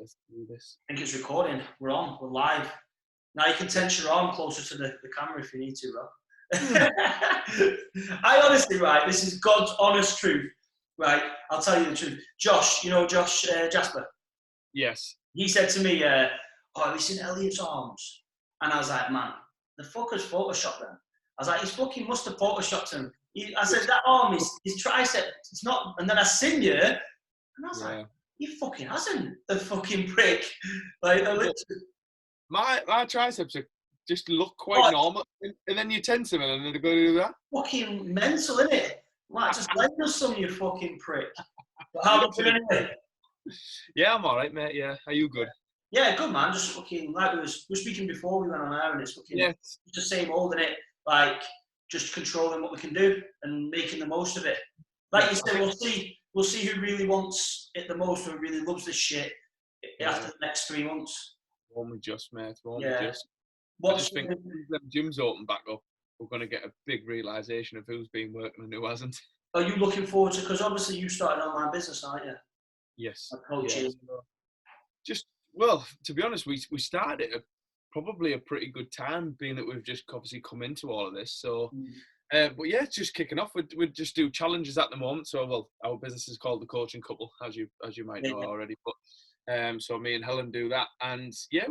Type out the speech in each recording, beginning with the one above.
let's do this. I think it's recording. We're on. We're live. Now you can tense your arm closer to the camera if you need to, bro. I honestly, right, this is God's honest truth, right? I'll tell you the truth. Josh, you know Josh Jasper? Yes. He said to me, oh, have you seen Elliot's arms? And I was like, man, the fucker's photoshopped them. I was like, he's fucking must have photoshopped him. I said, that arm is his tricep. It's not. And then I seen you, and I was like, he fucking hasn't, the fucking prick. Like, my triceps are just look quite normal, and then you tense them, and then they go to do that. Fucking mental, isn't it? Like, just lend us some, you fucking prick. But how about you anyway? Yeah, I'm all right, mate. Yeah, are you good? Yeah, good, man. Just fucking, like we were speaking before we went on air, and it's fucking yes. It's the same old, isn't it? Like, just controlling what we can do and making the most of it. Like you said, we'll see who really wants it the most, who really loves this shit after the next 3 months. Won't we just, mate? Won't Yeah. we just? I just think when them gyms open back up, we're going to get a big realisation of who's been working and who hasn't. Are you looking forward to, because obviously you started an online business, aren't you? Yes. Like coaching. Yes. Just, well, to be honest, we started at probably a pretty good time, being that we've just obviously come into all of this. So, but yeah, it's just kicking off. We just do challenges at the moment. So, well, our business is called The Coaching Couple, as you might know already. But so me and Helen do that, and yeah,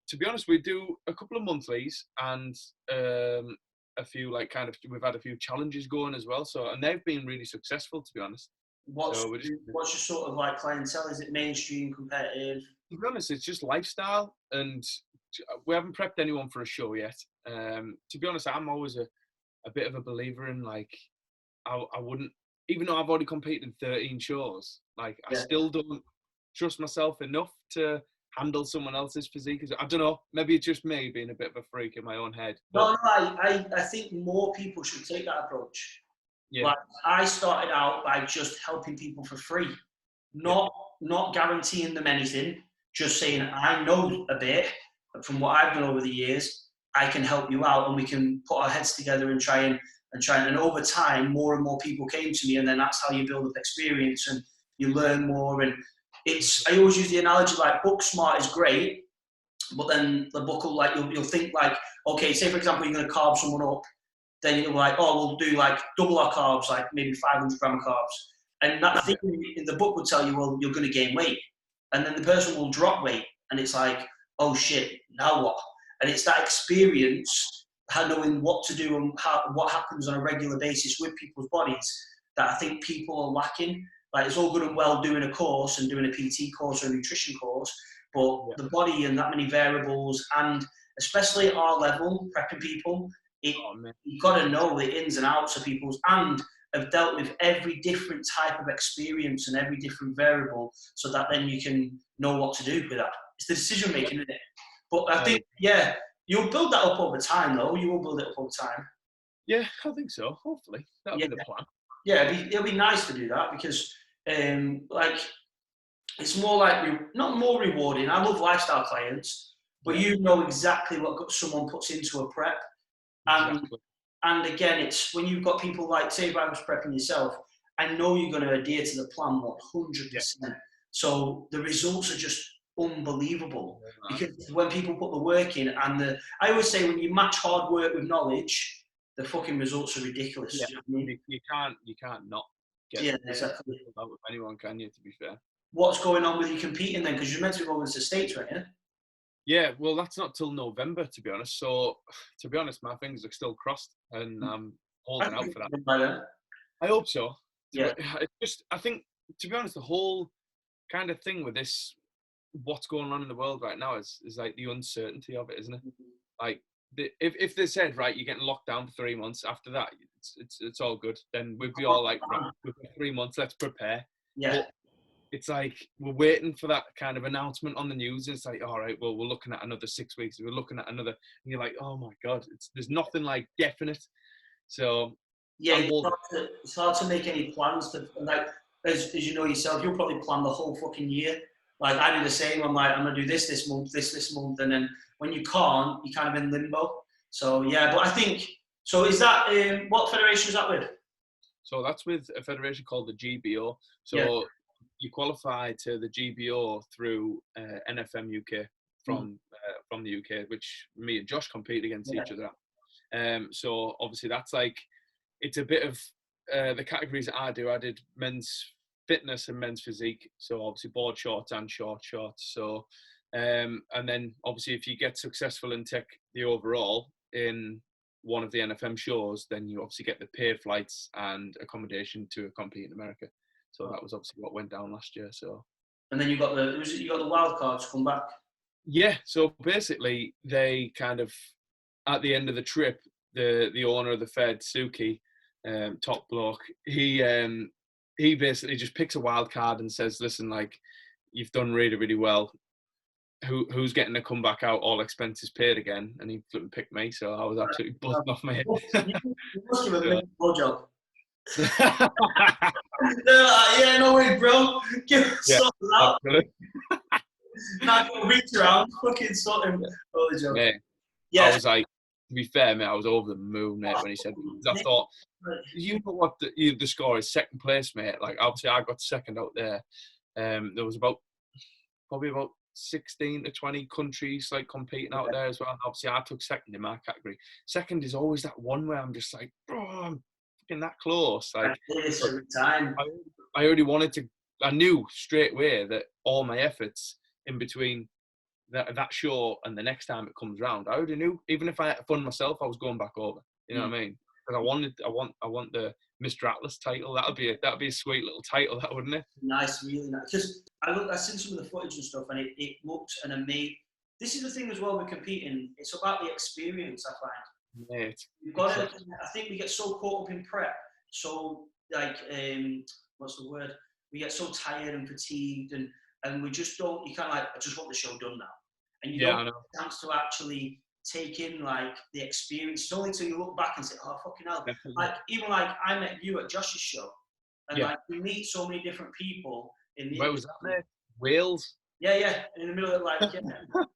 to be honest, we do a couple of monthlies and a few we've had a few challenges going as well. So, and they've been really successful, to be honest. What's your sort of like clientele? Is it mainstream, competitive? To be honest, it's just lifestyle, and we haven't prepped anyone for a show yet. To be honest, I'm always a bit of a believer in, like, I wouldn't, even though I've already competed in 13 shows, like, I still don't trust myself enough to handle someone else's physique. I don't know, maybe it's just me being a bit of a freak in my own head. No, I think more people should take that approach. Yeah. Like, I started out by just helping people for free, not guaranteeing them anything, just saying, I know a bit from what I've done over the years, I can help you out, and we can put our heads together and try and over time, more and more people came to me, and then that's how you build up experience and you learn more. And I always use the analogy, like, book smart is great, but then the book will, like, you'll think, like, okay, say for example, you're going to carb someone up, then you're like, oh, we'll do like double our carbs, like maybe 500 gram of carbs. And that thing in the book would tell you, well, you're going to gain weight. And then the person will drop weight. And it's like, oh shit, now what? And it's that experience, knowing what to do and what happens on a regular basis with people's bodies, that I think people are lacking. Like, it's all good and well doing a course and doing a PT course or a nutrition course, but the body and that many variables, and especially at our level, prepping people, you've got to know the ins and outs of people's, and have dealt with every different type of experience and every different variable, so that then you can know what to do with that. It's the decision making, isn't it? But I think, you'll build that up over time, though. You will build it up over time. Yeah, I think so. Hopefully, that'll be the plan. Yeah, it'll be nice to do that, because, like, it's more like, not more rewarding. I love lifestyle clients, but you know exactly what someone puts into a prep. And again, it's when you've got people like, say, if I was prepping yourself, I know you're going to adhere to the plan 100%. So the results are just unbelievable, because when people put the work in, and I always say, when you match hard work with knowledge, the fucking results are ridiculous. Yeah. You know what I mean? You can't not get exactly. With anyone, can you, to be fair? What's going on with you competing then? Because you're meant to be going to the States, right? Yeah, well, that's not till November, to be honest. So, to be honest, my fingers are still crossed, and I'm holding out for that. I hope so. Yeah. I think, to be honest, the whole kind of thing with this, what's going on in the world right now, is like the uncertainty of it, isn't it? Like, if they said, right, you're getting locked down for 3 months, after that, it's all good, then we'd be all like, right, we've got 3 months, let's prepare. Yeah. But it's like, we're waiting for that kind of announcement on the news. It's like, all right, well, we're looking at another 6 weeks. We're looking at another, and you're like, oh my God, there's nothing like definite. So yeah, it's hard to make any plans. Like, as you know yourself, you'll probably plan the whole fucking year. Like, I do the same. I'm like, I'm gonna do this month, this month, and then when you can't, you're kind of in limbo. So yeah, but I think, so is that what federation is that with? So that's with a federation called the GBO. So you qualify to the GBO through NFM UK from the UK, which me and Josh compete against each other at. So obviously that's like, it's a bit of the categories that I did men's fitness and men's physique. So obviously board shorts and short shorts. So and then obviously if you get successful and take the overall in one of the NFM shows, then you obviously get the paid flights and accommodation to compete in America. So that was obviously what went down last year. So. And then you got the wild card to come back. Yeah. So basically, they kind of at the end of the trip, the owner of the Fed, Suki, top bloke, he basically just picks a wild card and says, "Listen, like you've done really, really well. Who's getting to come back out, all expenses paid again?" And he flipped and picked me, so I was absolutely buzzing off my head. You must give a big blowjob. They're like, yeah, no way, bro. Give us something out. Not gonna reach around, fucking something. Yeah. I was like, to be fair, mate, I was over the moon, mate, when he said, I thought, you know what the score is, second place, mate. Like, obviously, I got second out there. There was probably about 16 to 20 countries like competing out there as well. And obviously, I took second in my category. Second is always that one where I'm just like, bro, I'm fucking that close. Like, every time. I already wanted to. I knew straight away that all my efforts in between that show and the next time it comes round, I already knew. Even if I had fun myself, I was going back over. You know what I mean? Because I want the Mr. Atlas title. That'd be a sweet little title, that wouldn't it? Nice, really nice. Because I've seen some of the footage and stuff, and it looked an amazing. This is the thing as well with competing. It's about the experience, I find. Mate, you've got to. I think we get so caught up in prep, so like what's the word? We get so tired and fatigued, and we just don't. You kind of like, I just want the show done now, and you don't have a chance to actually take in like the experience. It's only till you look back and say, "Oh fucking hell!" Definitely. Like even like I met you at Josh's show, and like we meet so many different people in the. Where was that, mate? Wales. Yeah, in the middle of like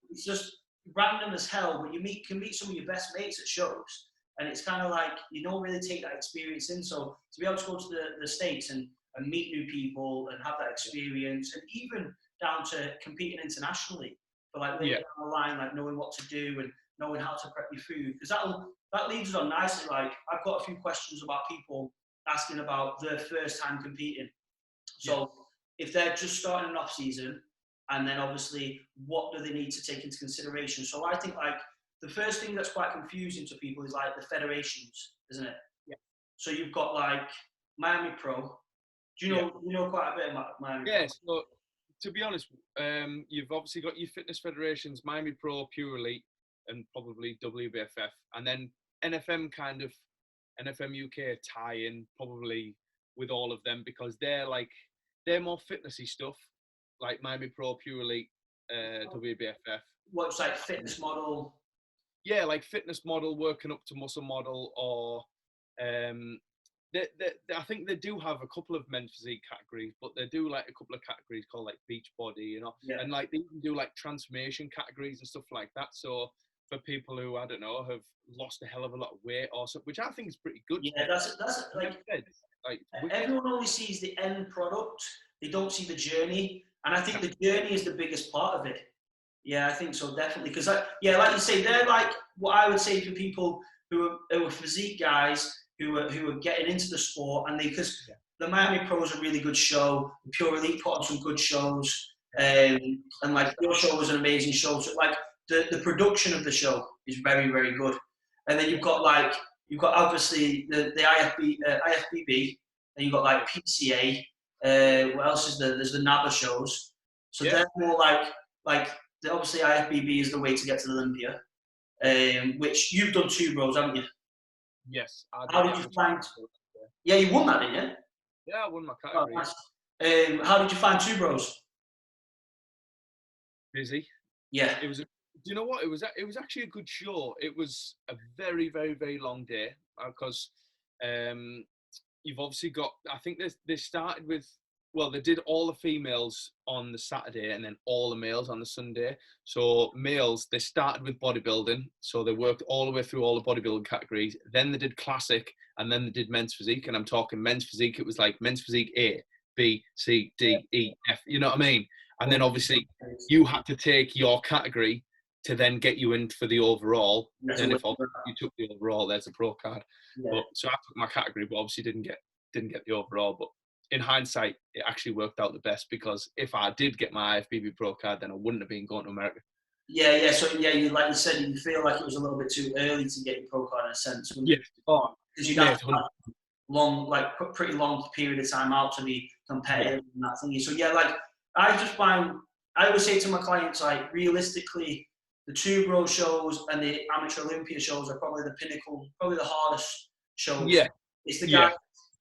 it's just random as hell. But you can meet some of your best mates at shows, and it's kind of like you don't really take that experience in. So to be able to go to the States and meet new people and have that experience, and even down to competing internationally, but like later down the line, like knowing what to do and knowing how to prep your food, because that leads us on nicely. Like I've got a few questions about people asking about their first time competing. So if they're just starting an off season, and then obviously what do they need to take into consideration? So I think like the first thing that's quite confusing to people is like the federations, isn't it? Yeah. So you've got like Miami Pro. Do you know quite a bit about Miami Pro? Yes. So to be honest, you've obviously got your fitness federations, Miami Pro, Pure Elite, and probably WBFF, and then NFM UK tie in probably with all of them, because they're more fitnessy stuff, like Miami Pro, Pure Elite, WBFF. What's like fitness model? Yeah, like fitness model, working up to muscle model, or I think they do have a couple of men's physique categories, but they do like a couple of categories called like beach body, and like they even do like transformation categories and stuff like that. So for people who, I don't know, have lost a hell of a lot of weight or something, which I think is pretty good. Yeah, that's like everyone only sees the end product. They don't see the journey, and I think the journey is the biggest part of it. Yeah, I think so, definitely. Because like you say, they're like what I would say for people who are physique guys who are getting into the sport, and because the Miami Pro is a really good show. The Pure Elite put on some good shows, and like your show was an amazing show. So like the production of the show is very, very good. And then you've got obviously the IFBB, and you've got like PCA. What else is there? There's the NABA shows. So they're more like obviously IFBB is the way to get to the Olympia, which you've done 2 bros, haven't you? Yes. How did you find? Yeah, you won that, didn't you? Yeah, I won my category. Oh, nice. How did you find 2 bros? Busy. Yeah. It was. Do you know what? It was actually a good show. It was a very, very, very long day, because you've obviously got. I think they started with. Well, they did all the females on the Saturday and then all the males on the Sunday. So males, they started with bodybuilding. So they worked all the way through all the bodybuilding categories. Then they did classic, and then they did men's physique. And I'm talking men's physique. It was like men's physique A, B, C, D, E, F. You know what I mean? And then obviously you had to take your category to then get you in for the overall. Then if you took the overall, there's a pro card. Yeah. But so I took my category, but obviously didn't get the overall. But in hindsight, it actually worked out the best, because if I did get my IFBB pro card, then I wouldn't have been going to America. Yeah. So you, like you said, you feel like it was a little bit too early to get your pro card in a sense. Yeah. Because you'd have to have long, like pretty long period of time out to be competitive and that thing. So yeah, like I always say to my clients, like realistically, the Two Bros shows and the Amateur Olympia shows are probably the pinnacle, probably the hardest shows. Yeah. It's the guys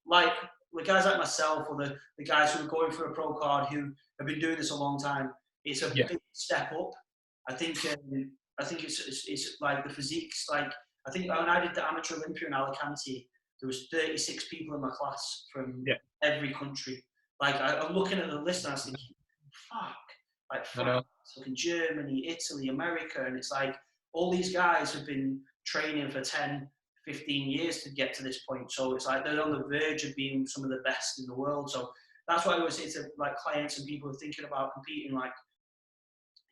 like myself, or the guys who are going for a pro card, who have been doing this a long time. It's a big step up. I think it's like the physiques. Like I think when I did the Amateur Olympia in Alicante, there was 36 people in my class from every country. Like I'm looking at the list and I was thinking, fuck, like France, fucking Germany, Italy, America, and it's like all these guys have been training for 10, 15 years to get to this point. So it's like they're on the verge of being some of the best in the world. So that's why I always say to like clients and people who are thinking about competing, like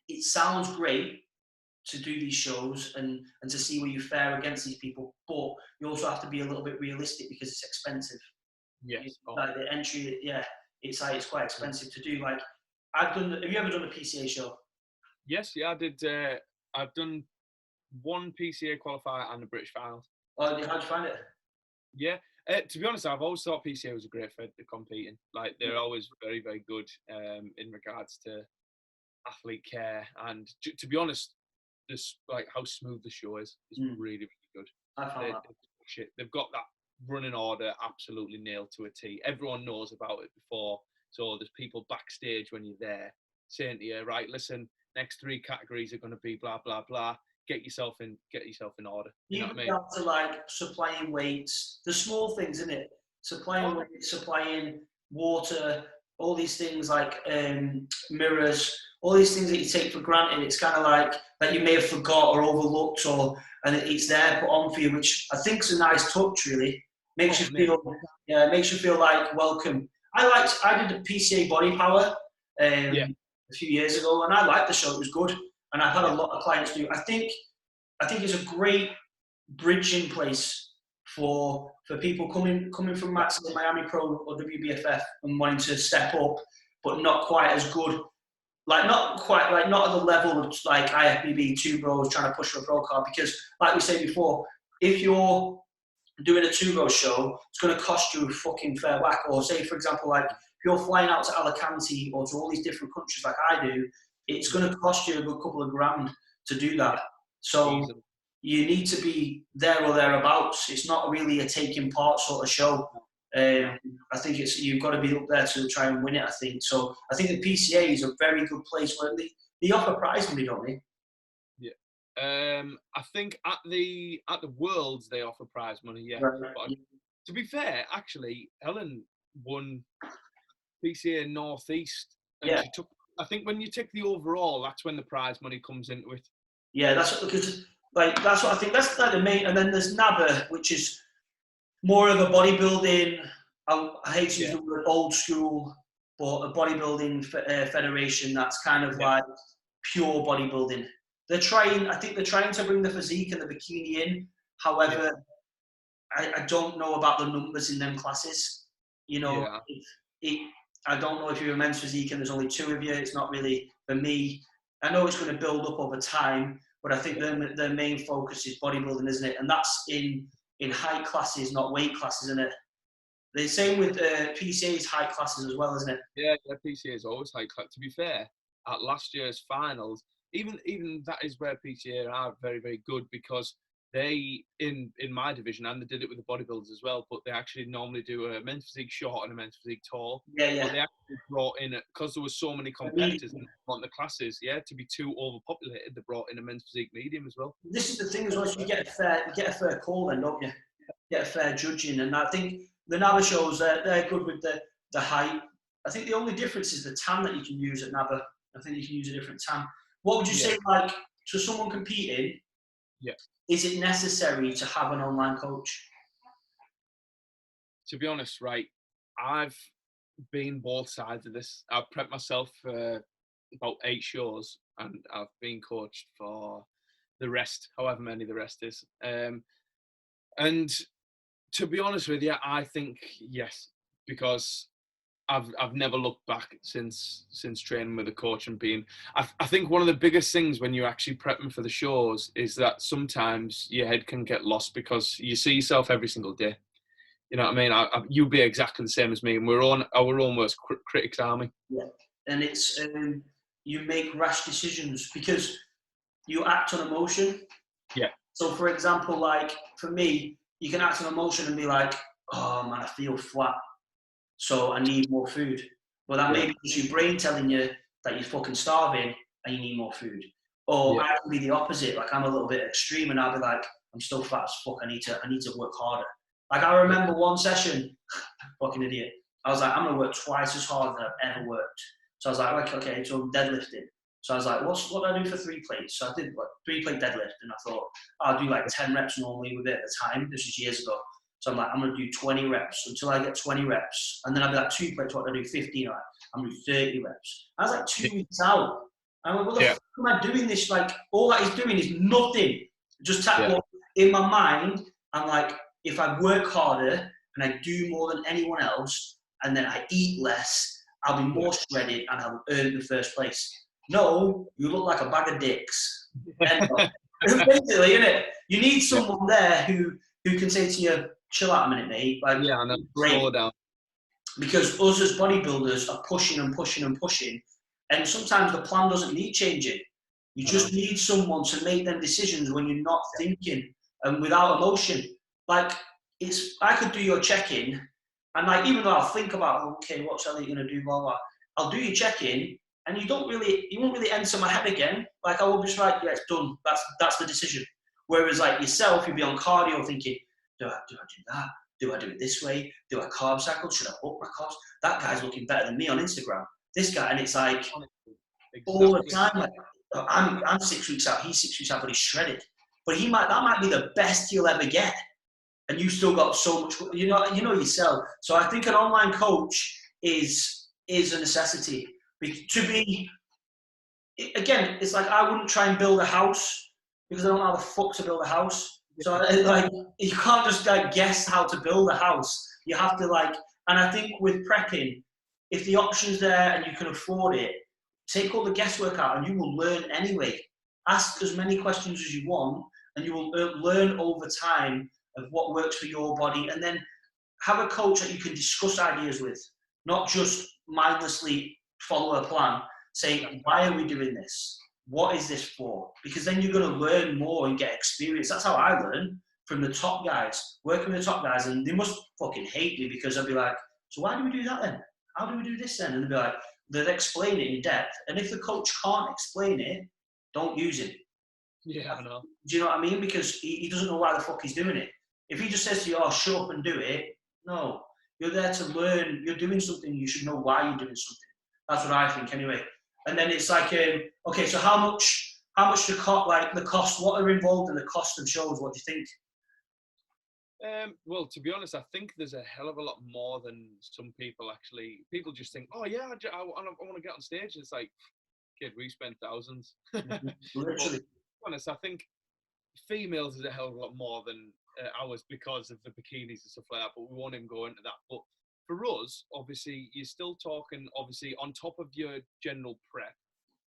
it sounds great to do these shows and to see where you fare against these people, but you also have to be a little bit realistic because it's expensive. Yes. Like the entry, it's like it's quite expensive to do. Like have you ever done a PCA show? Yes, I did. I've done one PCA qualifier and the British finals. Oh, how'd you find it? Yeah, to be honest, I've always thought PCA was a great fit to competing. Like they're always very, very good in regards to athlete care, and to be honest, this like how smooth the show is really, really good. I found that. They've got that running order absolutely nailed to a T. Everyone knows about it before, so there's people backstage when you're there saying to you, right, listen, next 3 categories are going to be blah blah blah. Get yourself in order. You know what I mean? Down to like supplying weights, the small things, isn't it? Supplying weights, supplying water, all these things like mirrors, all these things that you take for granted. It's kind of like that you may have forgot or overlooked, and it's there put on for you, which I think is a nice touch. Really makes you feel like welcome. I did the PCA Body Power a few years ago, and I liked the show. It was good, and I've had a lot of clients do. I think it's a great bridging place for people coming from Miami Pro or WBFF and wanting to step up, but not quite as good. Like not at the level of like IFBB, Two Bros trying to push for a pro card, because like we said before, if you're doing a Two Bros show, it's going to cost you a fucking fair whack. Or say, for example, like if you're flying out to Alicante or to all these different countries like I do, it's going to cost you a good couple of grand to do that. So you need to be there or thereabouts. It's not really a taking part sort of show. I think you've got to be up there to try and win it, I think. So I think the PCA is a very good place where they offer prize money, don't they? Yeah. I think at the Worlds they offer prize money, yeah. Right. But to be fair, actually, Helen won PCA Northeast. And she took, I think when you take the overall, that's when the prize money comes into it. Yeah, that's because that's what I think. That's like the main. And then there's NABBA, which is more of a bodybuilding. I hate to use the word old school, but a bodybuilding federation that's kind of like pure bodybuilding. I think they're trying to bring the physique and the bikini in. However, I don't know about the numbers in them classes. You know, I don't know if you're a men's physique and there's only 2 of you. It's not really for me. I know it's going to build up over time, but I think their main focus is bodybuilding, isn't it? And that's in height classes, not weight classes, isn't it? The same with PCA's height classes as well, isn't it? Yeah, PCA is always height class. To be fair, at last year's finals, even that is where PCA are very, very good, because they, in my division, and they did it with the bodybuilders as well, but they actually normally do a men's physique short and a men's physique tall. Yeah. But they actually brought in, because there were so many competitors on the classes, to be too overpopulated, they brought in a men's physique medium as well. This is the thing as well, so you get a fair call then, don't you? You get a fair judging, and I think the NABBA shows, they're good with the height. I think the only difference is the tan that you can use at NABBA. I think you can use a different tan. What would you say, like, to someone competing, is it necessary to have an online coach? To be honest, right, I've been both sides of this. I've prepped myself for about 8 shows, and I've been coached for the rest, however many the rest is. And to be honest with you, I think yes, because I've never looked back since training with a coach and being. I think one of the biggest things when you're actually prepping for the shows is that sometimes your head can get lost because you see yourself every single day. You know what I mean? You'll be exactly the same as me, and we're on our own worst critics, aren't we? Yeah, and it's you make rash decisions because you act on emotion. Yeah. So, for example, like for me, you can act on emotion and be like, "Oh man, I feel flat, so I need more food." But that may be just your brain telling you that you're fucking starving and you need more food. Or I can be the opposite. Like I'm a little bit extreme, and I'll be like, "I'm still fat as fuck. I need to work harder." Like I remember one session, fucking idiot. I was like, I'm gonna work twice as hard than I've ever worked. So I was like, okay, so I'm deadlifting. So I was like, what do I do for 3 plates? So I did like 3-plate deadlift, and I thought I'll do like 10 reps normally with it at the time. This was years ago. So I'm like, I'm gonna do 20 reps until I get 20 reps, and then I'll be like 2 plates. What do I do? 15. Right? I'm gonna do 30 reps. I was like 2 weeks out. I went, what the fuck am I doing this? Like all that is doing is nothing. Just in my mind, I'm like, if I work harder and I do more than anyone else, and then I eat less, I'll be more shredded and I'll earn the first place. No, you look like a bag of dicks. Basically, innit? You need someone there who can say to you, chill out a minute, mate. Like, I know. Slow down. Because us as bodybuilders are pushing and pushing and pushing, and sometimes the plan doesn't need changing. You just need someone to make them decisions when you're not thinking and without emotion. Like, I could do your check-in, and like, even though I'll think about, okay, what's Elliot gonna do, blah blah. I'll do your check-in, and you won't really enter my head again. Like I will be just like, yeah, it's done. That's the decision. Whereas like yourself, you'll be on cardio thinking, do I do that? Do I do it this way? Do I carb cycle? Should I up my carbs? That guy's looking better than me on Instagram. This guy, and it's like all the time. Like I'm 6 weeks out. He's 6 weeks out, but he's shredded. But that might be the best he'll ever get, and you still got so much. You know yourself. So I think an online coach is a necessity. To be again, it's like I wouldn't try and build a house because I don't know how the fuck to build a house. So like you can't just like guess how to build a house. You have to like, and I think with prepping, if the option's there and you can afford it, take all the guesswork out and you will learn anyway. Ask as many questions as you want and you will learn over time of what works for your body, and then have a coach that you can discuss ideas with, not just mindlessly follow a plan. Say, why are we doing this? What is this for? Because then you're going to learn more and get experience. That's how I learn from the top guys, working with the top guys, and they must fucking hate me because I'll be like, so why do we do that then? How do we do this then? And they'll be like, they'll explain it in depth. And if the coach can't explain it, don't use him. Yeah, I know. Do you know what I mean? Because he doesn't know why the fuck he's doing it. If he just says to you, oh, shut up and do it, no. You're there to learn. You're doing something. You should know why you're doing something. That's what I think anyway. And then it's like, okay, so how much the cost, what are involved in the cost of shows? What do you think? Well, to be honest, I think there's a hell of a lot more than some people actually. People just think, oh yeah, I want to get on stage. And it's like, kid, we spent thousands. Literally. To be honest, I think females is a hell of a lot more than ours because of the bikinis and stuff like that. But we won't even go into that. But for us, obviously, you're still talking, obviously, on top of your general prep,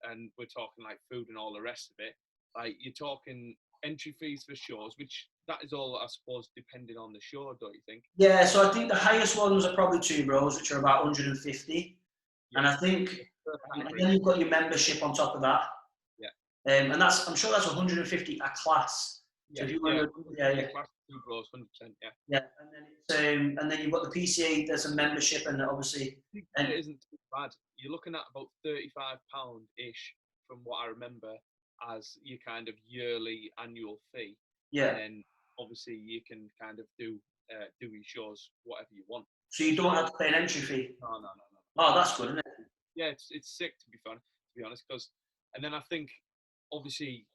and we're talking like food and all the rest of it. Like you're talking entry fees for shows, which that is all, I suppose, depending on the show, don't you think? Yeah, so I think the highest ones are probably Two Bros, which are about 150. Yeah. And I think, and then you've got your membership on top of that. Yeah. And I'm sure that's 150 a class. Yeah, so class, Two Bros, 100%, yeah. Yeah, and then you've got the PCA. There's a membership, and obviously, and it isn't too bad. You're looking at about £35 ish, from what I remember, as your kind of yearly annual fee. Yeah. And then obviously you can kind of do your shows whatever you want. So you don't have to pay an entry fee. No. Oh, that's good, isn't it? Yeah, it's sick to be honest, because, and then I think obviously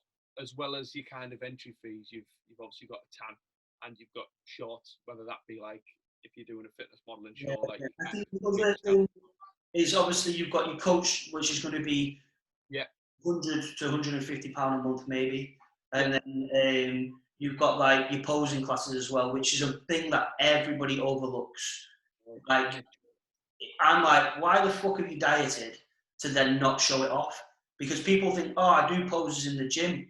as well as your kind of entry fees, you've obviously got a tan and you've got shorts, whether that be like if you're doing a fitness modelling show. Yeah, Like, yeah. I you think the other thing is obviously you've got your coach, which is going to be 100 to 150 pound a month maybe, and then you've got like your posing classes as well, which is a thing that everybody overlooks. Like, I'm like, why the fuck have you dieted to then not show it off? Because people think, oh, I do poses in the gym.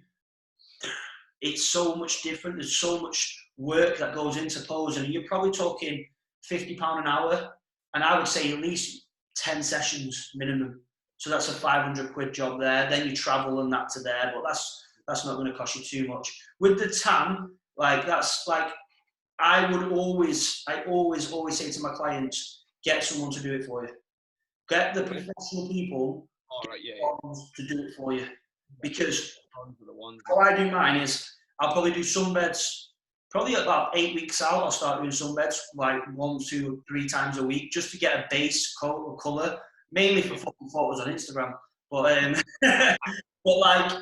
It's so much different. There's so much work that goes into posing. And you're probably talking £50 an hour, and I would say at least 10 sessions minimum. So that's a 500 quid job there. Then you travel and that to there, but that's not going to cost you too much. With the tan, like that's like I always say to my clients, get someone to do it for you. Get the professional people to do it for you. Because how I do mine is I'll probably do sunbeds, probably about 8 weeks out, I'll start doing sunbeds like 1, 2, 3 times a week just to get a base coat or colour, mainly for fucking photos on Instagram. But but like,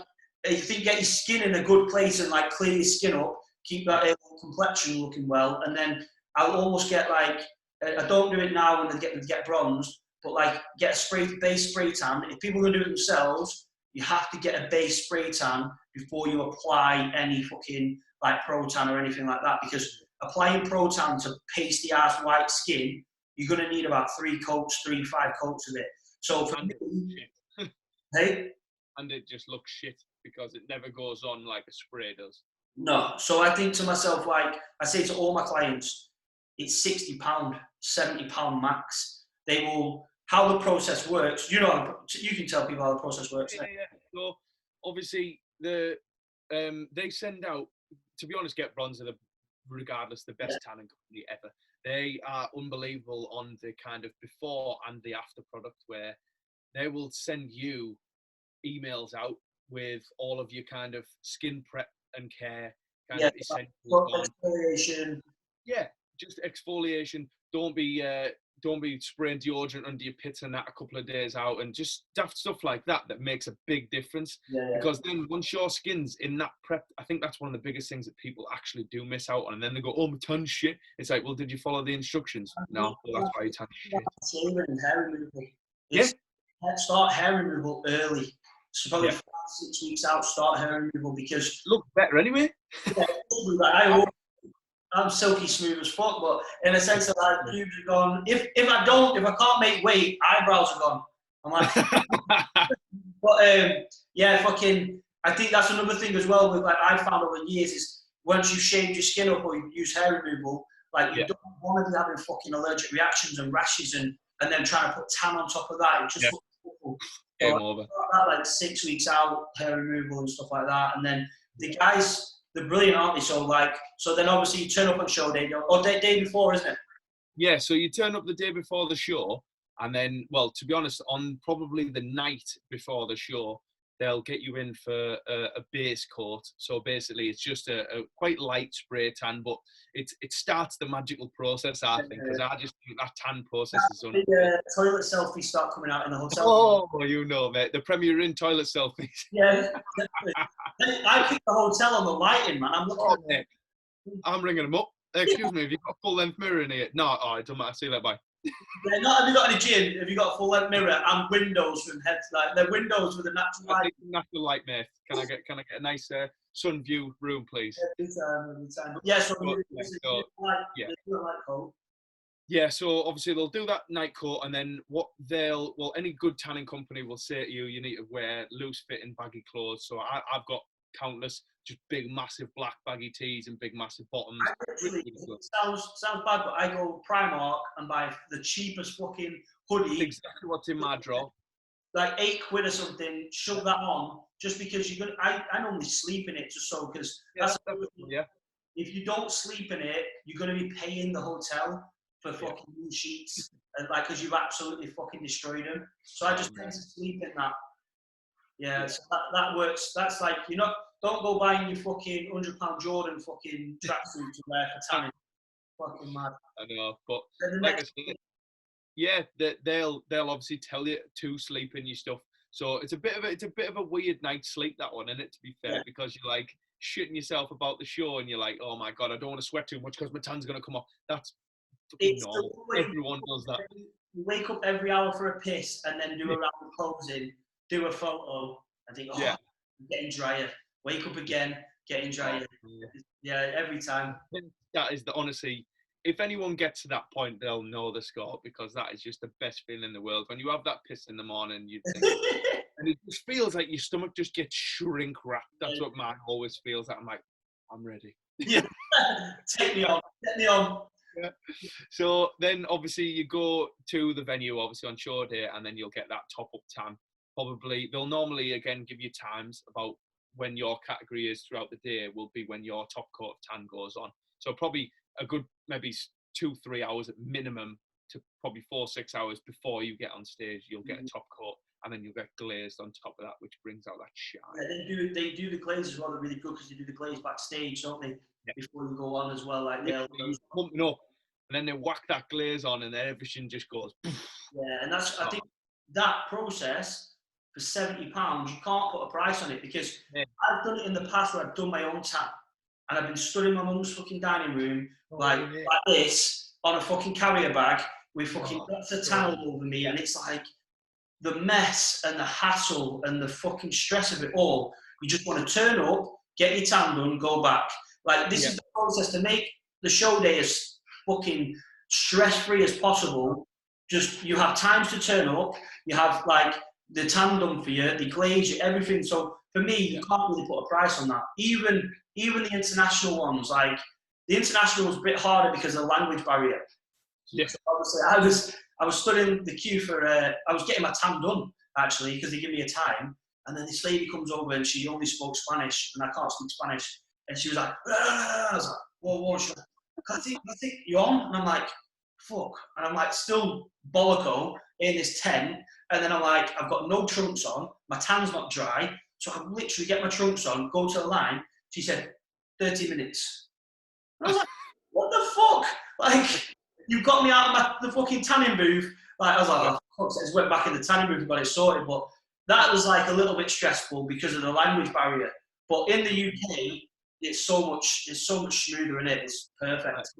if you get your skin in a good place and like clear your skin up, keep that complexion looking well, and then I'll almost get like, I don't do it now when they get bronzed, but like get a base spray tan. If people are going to do it themselves, you have to get a base spray tan before you apply any fucking like pro tan or anything like that, because applying pro tan to pasty ass white skin, you're going to need about 3 coats, 3 to 5 coats of it. So for me, hey? And it just looks shit because it never goes on like a spray does. No. So I think to myself, like I say to all my clients, it's £60, £70 max. They will, how the process works, you know, you can tell people how the process works. Yeah. So obviously they send out, to be honest, Get Bronze are regardless the best tanning company ever. They are unbelievable on the kind of before and the after product, where they will send you emails out with all of your kind of skin prep and care kind of essentials on. Exfoliation. Yeah, just exfoliation. Don't be spraying deodorant under your pits and that a couple of days out, and just daft stuff like that makes a big difference. Because then once your skin's in that prep, I think that's one of the biggest things that people actually do miss out on. And then they go, oh, my tan's shit. It's like, well, did you follow the instructions? No, well, that's why your tan's shit. Shaving and hair removal. Start hair removal early. So probably 5 to 6 weeks out, start hair removal, because look better anyway. I'm silky smooth as fuck, but in a sense of like pubes are gone. If I can't make weight, eyebrows are gone. I'm like, but fucking. I think that's another thing as well. With like I found over the years is once you shaved your skin up or you use hair removal, like you don't want to be having fucking allergic reactions and rashes and then trying to put tan on top of that. It just looks awful. Game over. That, like 6 weeks out, hair removal and stuff like that, and then the guys. They're brilliant, aren't they? So then obviously you turn up on show day, or day before, isn't it? Yeah, so you turn up the day before the show, and then, well, to be honest, on probably the night before the show, they'll get you in for a base coat. So basically, it's just a quite light spray tan, but it starts the magical process, I think, because I just think that tan process is toilet selfies start coming out in the hotel. Oh, you know, mate, the Premier Inn toilet selfies. Yeah, I picked the hotel on the lighting, man. I'm looking at I'm ringing them up. Excuse me, have you got a full-length mirror in here? No, it doesn't matter. See you later, bye. Have you got any gym? Have you got a full-length mirror and windows from head to like the windows with a natural light? Natural light, mate. Can I get a nice sun view room, please? Anytime. Yeah. So yeah, so obviously they'll do that night coat, and then any good tanning company will say to you, you need to wear loose-fitting baggy clothes. So I've got countless just big, massive black baggy tees and big, massive bottoms. Sounds bad, but I go Primark and buy the cheapest fucking hoodie. That's exactly what's in my drawer. Like £8 or something, shove that on, just because you're gonna. I normally sleep in it just so because if you don't sleep in it, you're gonna be paying the hotel for fucking new sheets, and like because you've absolutely fucking destroyed them. So I just tend to sleep in that. Yeah, so that works. That's like don't go buying your fucking £100 Jordan fucking tracksuit to wear for tanning. Fucking mad. I know, but like I said, yeah, they'll obviously tell you to sleep in your stuff. So it's a bit of a weird night's sleep, that one, isn't it? To be fair, because you're like shitting yourself about the show, and you're like, oh my god, I don't want to sweat too much because my tan's gonna come off. That's fucking It's normal. the way Everyone does that. you wake up every hour for a piss and then do a round of closing, do a photo, and think, oh, Yeah. I'm getting drier. Wake up again, getting drier. Yeah, every time. That is the honestly. If anyone gets to that point, they'll know the score, because that is just the best feeling in the world. When you have that piss in the morning, you think, and it just feels like your stomach just gets shrink wrapped. That's what mine always feels like. I'm like, I'm ready. Yeah. Take me on. Get me on. Yeah. So then obviously you go to the venue, obviously on show day, and then you'll get that top up tan. Probably they'll normally again give you times about when your category is throughout the day will be when your top coat of tan goes on. So probably a good maybe 2-3 hours at minimum to probably 4-6 hours before you get on stage, you'll get a top coat, and then you'll get glazed on top of that, which brings out that shine. Yeah, they do the glaze as well. They're really good because they do the glaze backstage, don't they? Yeah. Before you go on as well, like they'll pumping up, and then they whack that glaze on, and then everything just goes. Yeah, and that's I think that process for £70, you can't put a price on it, because I've done it in the past where I've done my own tan, and I've been stood in my mum's fucking dining room like this on a fucking carrier bag with fucking lots of tan all over me, and it's like the mess and the hassle and the fucking stress of it all. You just want to turn up, get your tan done, go back. Like this is the process to make the show day as fucking stress-free as possible. Just you have times to turn up, you have like the tan done for you, the glaze you, everything. So for me, you can't really put a price on that. Even the international ones, like the international was a bit harder because of the language barrier. Yes. So obviously, I was studying the queue for I was getting my tan done actually because they give me a time, and then this lady comes over and she only spoke Spanish and I can't speak Spanish, and she was like, I was like, whoa, she's like, I think you on? And I'm like, fuck, and I'm like still bolloco in this tent, and then I'm like, I've got no trunks on, my tan's not dry, so I literally get my trunks on, go to the line. She said 30 minutes. I was like, what the fuck? Like, you got me out of the fucking tanning booth. Like, I was like, oh, I just went back in the tanning booth and got it sorted. But that was like a little bit stressful because of the language barrier. But in the UK, it's so much smoother in it. It's perfect.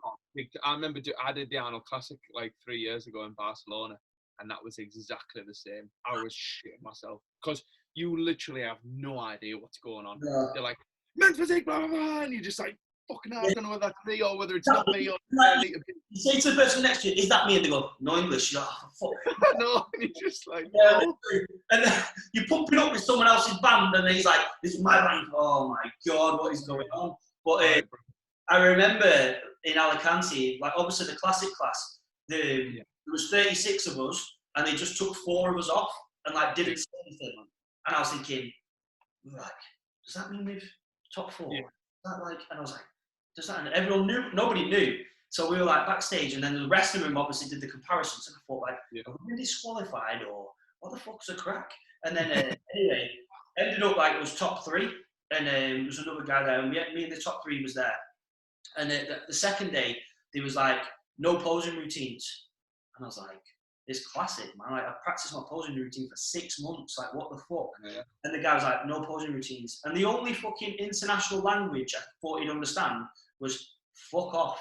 I remember I did the Arnold Classic like 3 years ago in Barcelona, and that was exactly the same. I was shitting myself because you literally have no idea what's going on. Yeah. They're like, men's physique, blah, blah, blah, and you're just like, fucking hell, I don't know whether that's me or whether it's not me. Or you say to the person next to you, is that me? And they go, no English. You're like, oh, fuck. No, and you're just like, yeah, no. And you're pumping up with someone else's band, and he's like, this is my band. Oh my God, what is going on? But I remember in Alicante, like obviously the classic class, there was 36 of us, and they just took 4 of us off and like didn't say anything. And I was thinking, like, does that mean we've top 4? Yeah. Is that like? And I was like, does that? And everyone knew, nobody knew. So we were like backstage, and then the rest of them obviously did the comparisons. And I thought, like, have we been disqualified, or what the fuck's a crack? And then anyway, ended up like it was top 3, and there was another guy there, and me and the top 3 was there. And the second day, there was like no posing routines, and I was like, it's classic, man. Like, I practiced my posing routine for 6 months. Like, what the fuck? Yeah. And the guy was like, no posing routines. And the only fucking international language I thought he'd understand was fuck off.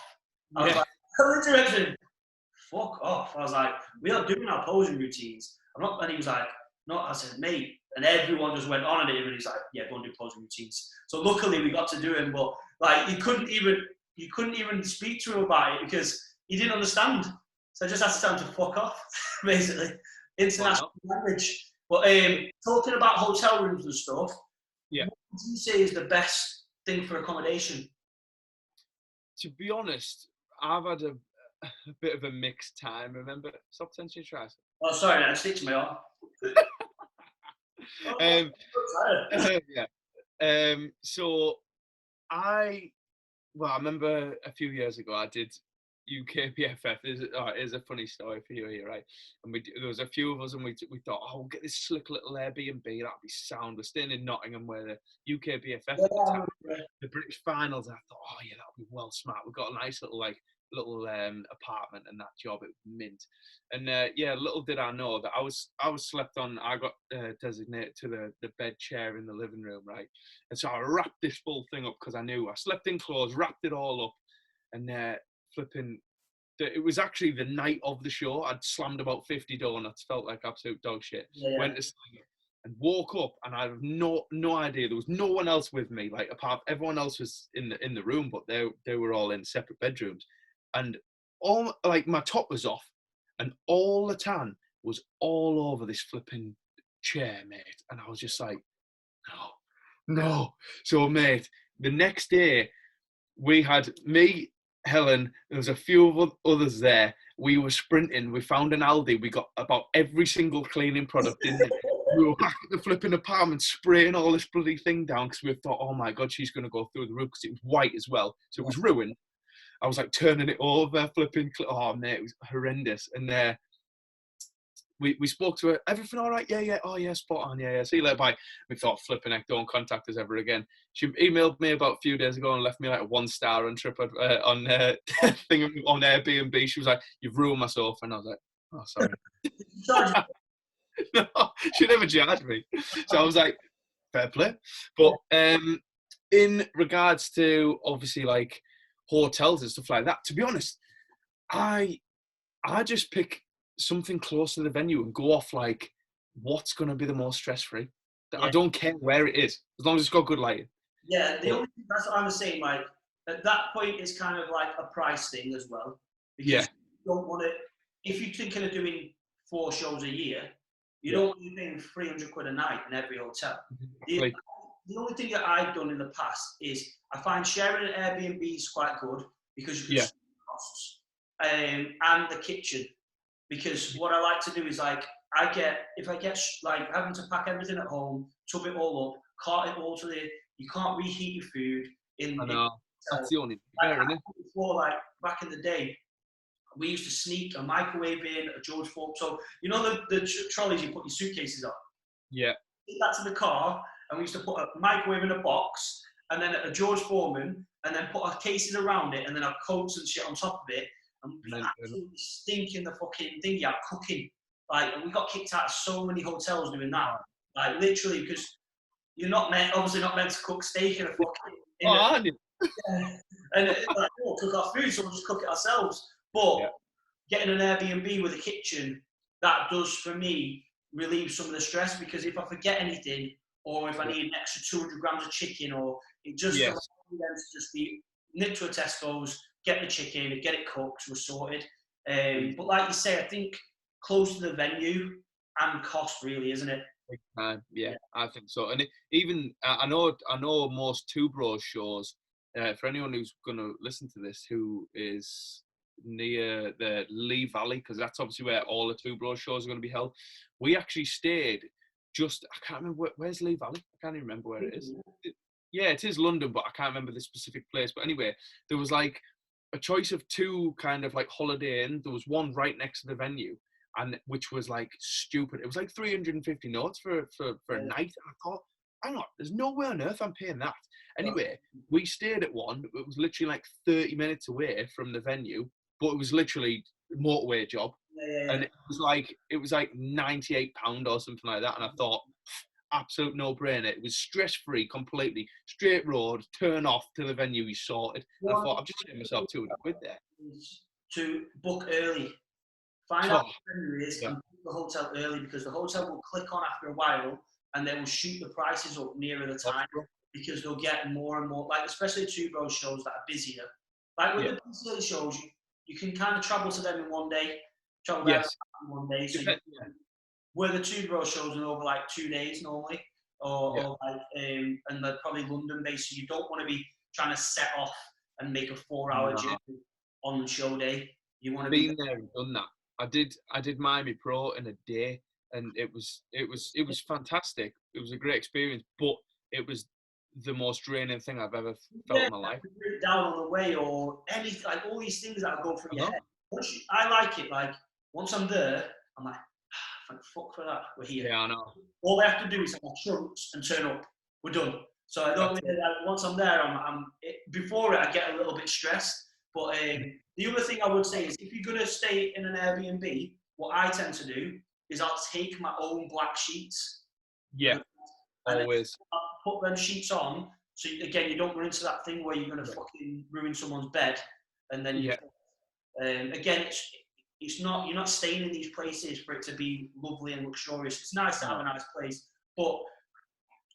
I was like, fuck off. I was like, we are doing our posing routines. And he was like, no. I said, mate. And everyone just went on at him, and he's like, yeah, go and do posing routines. So luckily we got to do him, but like, you couldn't even speak to him about it because he didn't understand. So I just had to tell him to fuck off, basically. International language. But talking about hotel rooms and stuff, what would you say is the best thing for accommodation? To be honest, I've had a bit of a mixed time. Remember? Stop touching your trousers. Oh, sorry, I stitched my arm. So I remember a few years ago I did UKPFF. Here's a funny story for you here, right? And there was a few of us, and we thought, oh, we'll get this slick little Airbnb, that'd be sound. We're staying in Nottingham where the UKPFF at the time, the British finals. I thought, oh yeah, that'll be well smart. We've got a nice little apartment, and that job, it was mint. And little did I know that I was slept on. I got designated to the bed chair in the living room, right? And so I wrapped this full thing up because I knew I slept in clothes, wrapped it all up, and flipping it was actually the night of the show. I'd slammed about 50 donuts, felt like absolute dog shit. Yeah. Went to sleep and woke up, and I have no idea. There was no one else with me. Like apart, everyone else was in the room, but they were all in separate bedrooms, and all like my top was off, and all the tan was all over this flipping chair, mate. And I was just like, no. So, mate, the next day we had me, Helen, there was a few of others there. We were sprinting. We found an Aldi. We got about every single cleaning product in there. We were back at the flipping apartment spraying all this bloody thing down because we thought, oh my God, she's going to go through the roof because it was white as well. So it was ruined. I was like turning it over, flipping. Oh, mate, it was horrendous. And we spoke to her. Everything all right? Yeah. Oh, yeah, spot on. Yeah. See you later. Bye. We thought, flipping heck, don't contact us ever again. She emailed me about a few days ago and left me like a 1-star on trip on thing on Airbnb. She was like, "You've ruined my sofa," and I was like, "Oh, sorry." No, she never charged me. So I was like, fair play. But in regards to obviously like hotels and stuff like that, to be honest, I just pick something close to the venue and go off like what's going to be the most stress-free. I don't care where it is, as long as it's got good lighting. Yeah, only thing, that's what I was saying, like, at that point, it's kind of like a price thing as well. Because you don't want to, if you're thinking of doing 4 shows a year, you don't want to be paying 300 quid a night in every hotel. The only thing that I've done in the past is I find sharing an Airbnb is quite good because you can save costs. And the kitchen. Because what I like to do is like, if I get like having to pack everything at home, tub it all up, cart it all to you can't reheat your food in. I know. That's the only thing, isn't it? Before, like back in the day, we used to sneak a microwave in, a George Foreman. So you know the trolleys you put your suitcases on. Yeah. Take that to the car, and we used to put a microwave in a box, and then a George Foreman, and then put our cases around it, and then our coats and shit on top of it. And we'd be absolutely stinking the fucking thing out, cooking. Like, and we got kicked out of so many hotels doing that. Like, literally, because you're obviously not meant to cook steak in a fucking. Aren't you? And like, cook our food, so we'll just cook it ourselves. But getting an Airbnb with a kitchen, that does, for me, relieve some of the stress, because if I forget anything, or if I need an extra 200 grams of chicken, or it just allows them to just be nip to a Tesco's, get the chicken, get it cooked, we're sorted. But like you say, I think close to the venue and cost, really, isn't it? Yeah, I think so. And even I know most Two Bros shows. For anyone who's going to listen to this, who is near the Lee Valley, because that's obviously where all the Two Bros shows are going to be held. We actually stayed just, I can't remember where's Lee Valley. I can't even remember where it is. Yeah, it is London, but I can't remember the specific place. But anyway, there was like a choice of 2 kind of like Holiday Inn. There was one right next to the venue, and which was like stupid. It was like 350 notes for a night. I thought, hang on, there's no way on earth I'm paying that. Anyway, we stayed at one. It was literally like 30 minutes away from the venue, but it was literally a motorway job. And it was like £98 or something like that. And I thought, absolute no-brainer. It was stress-free completely. Straight road, turn off to the venue, you sorted. And I thought, I've just saved myself 200 quid there. To book early. Find out what the venue is and book the hotel early, because the hotel will click on after a while and they will shoot the prices up nearer the time, because they'll get more and more, like especially Two Bros shows that are busier. Like with the busier shows, you can kind of travel to them in one day, travel there in one day. So where the Two Bros shows are over like 2 days normally, or like, and they're probably London based, so you don't want to be trying to set off and make a 4-hour journey on the show day. You want to be there and done that. I did Miami Pro in a day, and it was fantastic. It was a great experience, but it was the most draining thing I've ever felt in my life. Down on the way, or anything, like all these things that go through your head. I like it. Like once I'm there, I'm like, thank fuck for that. We're here. Yeah, I know. All I have to do is have my trunks and turn up. We're done. So I don't. Once I'm there, before it, I get a little bit stressed. But the other thing I would say is, if you're going to stay in an Airbnb, what I tend to do is I'll take my own black sheets. Yeah, always. I'll put them sheets on, so again, you don't run into that thing where you're going to fucking ruin someone's bed, and then Again, it's not, you're not staying in these places for it to be lovely and luxurious. It's nice to have a nice place, but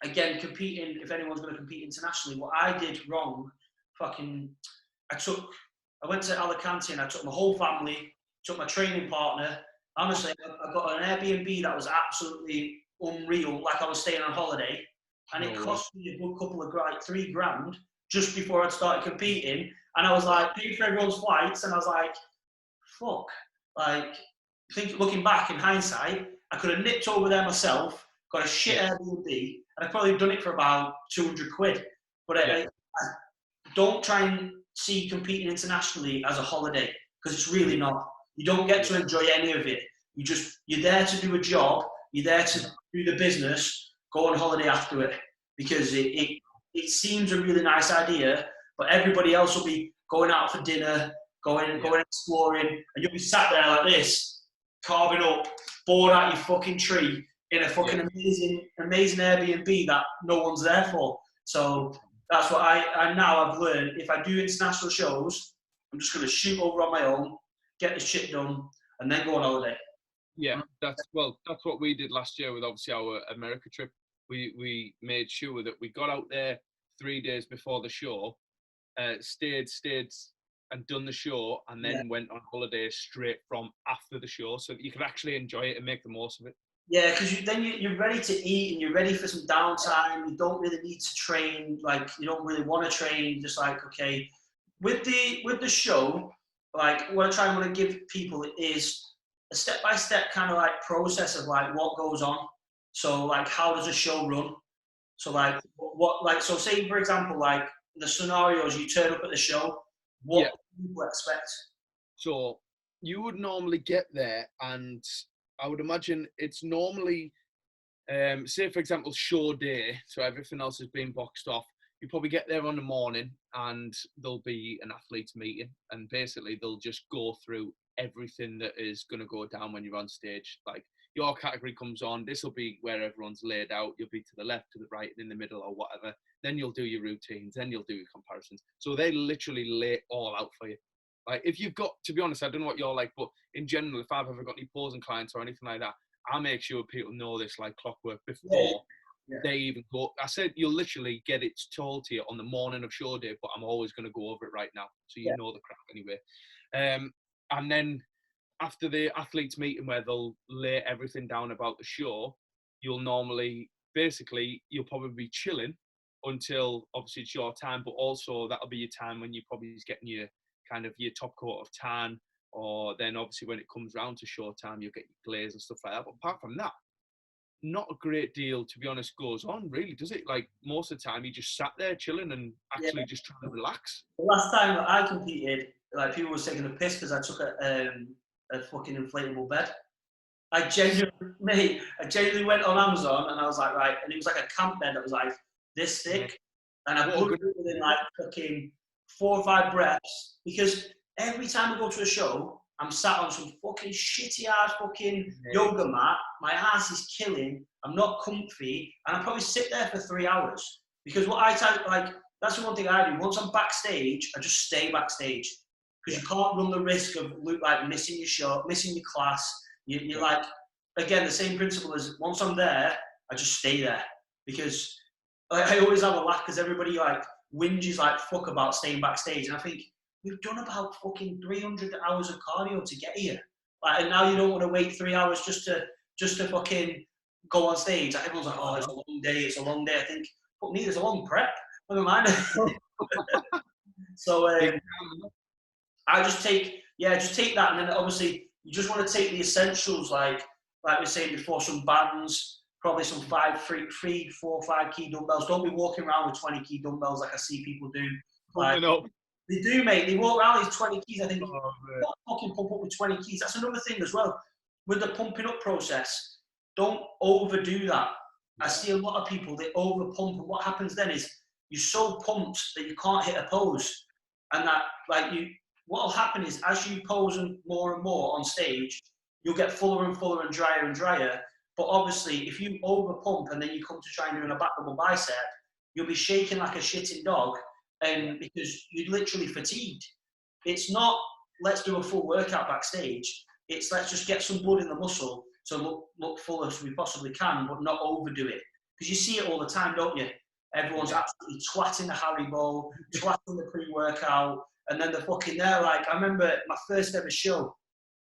again, competing, if anyone's going to compete internationally, what I did wrong, I went to Alicante and I took my whole family, took my training partner. Honestly, I got an Airbnb that was absolutely unreal, like I was staying on holiday, and it cost me a good couple of like $3,000 just before I'd started competing. And I was like, paying for everyone's flights, and I was like, fuck. Like, looking back in hindsight, I could have nipped over there myself, got a shit Airbnb, and I'd probably done it for about 200 quid. But I don't try and see competing internationally as a holiday, because it's really not. You don't get to enjoy any of it. You're there to do a job, you're there to do the business, go on holiday after it, because it seems a really nice idea, but everybody else will be going out for dinner, going exploring, and you'll be sat there like this, carving up, bored out your fucking tree in a fucking amazing Airbnb that no one's there for. So that's what I've learned. If I do international shows, I'm just going to shoot over on my own, get the shit done, and then go on holiday. Yeah, that's what we did last year with obviously our America trip. We made sure that we got out there 3 days before the show, stayed and done the show, and then went on holiday straight from after the show, so that you could actually enjoy it and make the most of it. Yeah, because you're ready to eat and you're ready for some downtime. You don't really need to train. Like, you don't really want to train. Just like, okay, with the show, like what I want to give people is a step-by-step kind of like process of like what goes on. So like, how does a show run? So like so say for example, like the scenarios, you turn up at the show, what do people expect? So you would normally get there, and I would imagine it's normally, say for example, show day, so everything else has been boxed off. You probably get there on the morning, and there'll be an athletes meeting, and basically they'll just go through everything that is going to go down when you're on stage. Like, your category comes on, this will be where everyone's laid out. You'll be to the left, to the right, and in the middle, or whatever. Then you'll do your routines, then you'll do your comparisons. So they literally lay it all out for you. Like, if you've got, to be honest, I don't know what you're like, but in general, if I've ever got any posing clients or anything like that, I make sure people know this like clockwork before they even go. I said you'll literally get it told to you on the morning of show day, but I'm always going to go over it right now, so you know the crack anyway. And then after the athletes meeting where they'll lay everything down about the show, you'll normally, basically, you'll probably be chilling until obviously it's your time, but also that'll be your time when you probably is getting your kind of your top coat of tan, or then obviously when it comes round to show time, you'll get your glaze and stuff like that. But apart from that, not a great deal, to be honest, goes on, really, does it? Like, most of the time, you just sat there chilling and actually just trying to relax. The last time that I competed, like, people were taking a piss because I took a fucking inflatable bed. I genuinely went on Amazon and I was like, right, and it was like a camp bed that was like this thick, and I put it within like fucking 4 or 5 breaths, because every time I go to a show, I'm sat on some fucking shitty ass fucking yoga mat. My ass is killing. I'm not comfy, and I probably sit there for 3 hours, because what that's the one thing I do. Once I'm backstage, I just stay backstage, because you can't run the risk of like missing your shot, missing your class. You're like, again, the same principle as once I'm there, I just stay there, because I always have a laugh, because everybody like whinges like fuck about staying backstage, and I think, we've done about fucking 300 hours of cardio to get here. Like, and now you don't want to wait 3 hours just to fucking go on stage. Like, everyone's like, oh, it's a long day, it's a long day. I think, fuck me, it's a long prep. Never mind. So I just take that, and then obviously you just want to take the essentials, like we were saying before, some bands, probably some 3, 4, 5 key dumbbells. Don't be walking around with 20 key dumbbells like I see people do. Like, they do, mate. They walk around these 20 keys. I think, don't fucking pump up with 20 keys. That's another thing as well. With the pumping up process, don't overdo that. I see a lot of people, they over pump, and what happens then is you're so pumped that you can't hit a pose. And that, like, what will happen is, as you pose more and more on stage, you'll get fuller and fuller and drier. But obviously, if you over pump and then you come to try and do a back double bicep, you'll be shaking like a shitting dog. And because you're literally fatigued. It's not let's do a full workout backstage. It's let's just get some blood in the muscle to look full as we possibly can, but not overdo it. Because you see it all the time, don't you? Everyone's absolutely twatting the Haribo, twatting the pre-workout, and then they're fucking there. Like, I remember my first ever show,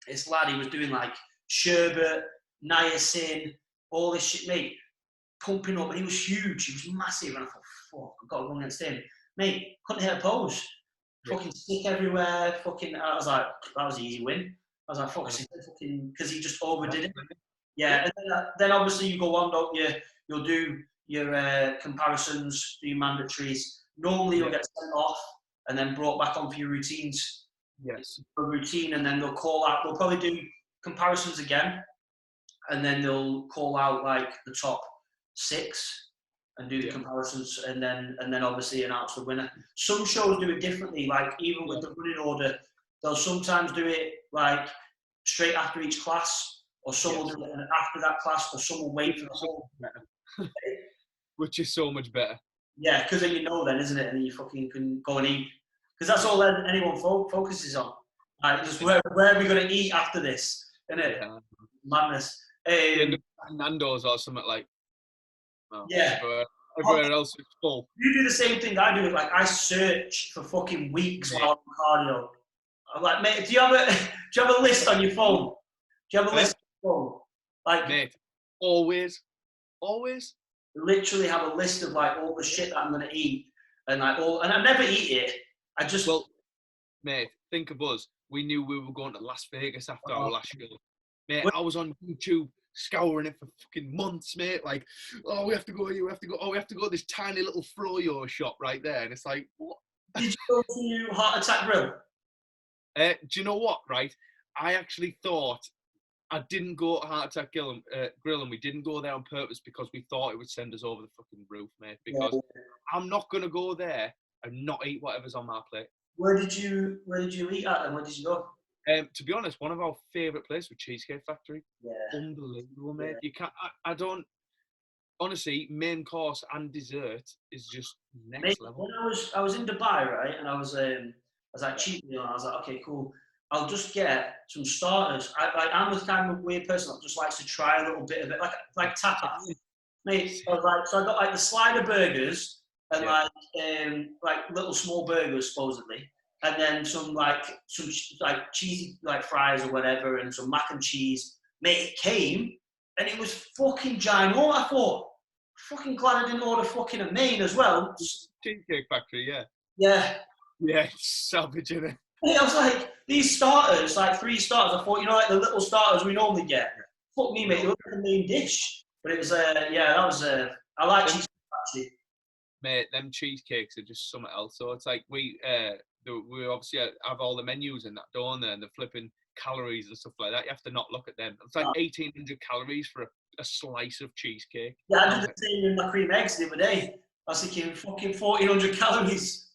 this lad, he was doing like sherbet, niacin, all this shit, mate, pumping up, and he was huge, he was massive, and I thought, fuck, I've got to go against him. Mate, couldn't hit a pose. Fucking stick everywhere, fucking, I was like, that was an easy win. I was like, fucking, because he just overdid it. Yeah, and then obviously you go on, don't you? You'll do your comparisons, do your mandatories. Normally you'll get sent off and then brought back on for your routines. Yes. For routine, and then they'll call out, they'll probably do comparisons again, and then they'll call out like the top 6 and do the comparisons, and then obviously announce the winner. Some shows do it differently, like even with the running order, they'll sometimes do it like straight after each class, or some will do it after that class, or some will wait for the whole. Which is so much better. Yeah, because then you know then, isn't it? And then you fucking can go and eat. Because that's all anyone focuses on. Like, just where are we going to eat after this? Isn't it? Yeah. Madness. Nando's or something like. Well, yeah. Everywhere else is full. You do the same thing I do. Like, I search for fucking weeks while I'm cardio. I'm like, mate, do you have a list on your phone? Do you have a list on your phone? Like, mate, always. Literally have a list of like all the shit that I'm gonna eat, and like and I never eat it. I just mate, think of us. We knew we were going to Las Vegas after our last show. Mate, I was on YouTube scouring it for fucking months, mate. Like, oh, we have to go here, we have to go. Oh, we have to go to this tiny little froyo shop right there, and it's like, what? Did you go to Heart Attack Grill? Do you know what? Right, I actually thought. I didn't go to Heart Attack Grill, and we didn't go there on purpose because we thought it would send us over the fucking roof, mate. Because I'm not going to go there and not eat whatever's on my plate. Where did you eat at, and where did you go? To be honest, one of our favourite places was Cheesecake Factory. Yeah. Unbelievable, mate. You can't. I don't. Honestly, main course and dessert is just next level. When I was in Dubai, right, and I was like cheap meal, and I was like, okay, cool. I'll just get some starters. I'm the kind of weird person that just likes to try a little bit of it, like tapas. Mate, so I got like the slider burgers and like little small burgers supposedly, and then some cheesy like fries or whatever, and some mac and cheese. Mate, it came and it was fucking ginormous. I thought, fucking glad I didn't order fucking a main as well. Cheesecake Factory, yeah. Yeah. Yeah, it's savage, isn't it? I was like, these starters, like 3 starters, I thought, like the little starters we normally get. Fuck me, mate, they were the main dish. But it was, I like cheesecake actually. Mate, them cheesecakes are just something else. So it's like we obviously have all the menus and that, don't they? And the flipping calories and stuff like that. You have to not look at them. It's like 1,800 calories for a slice of cheesecake. Yeah, I did the same with my cream eggs the other day. I was thinking, fucking 1,400 calories.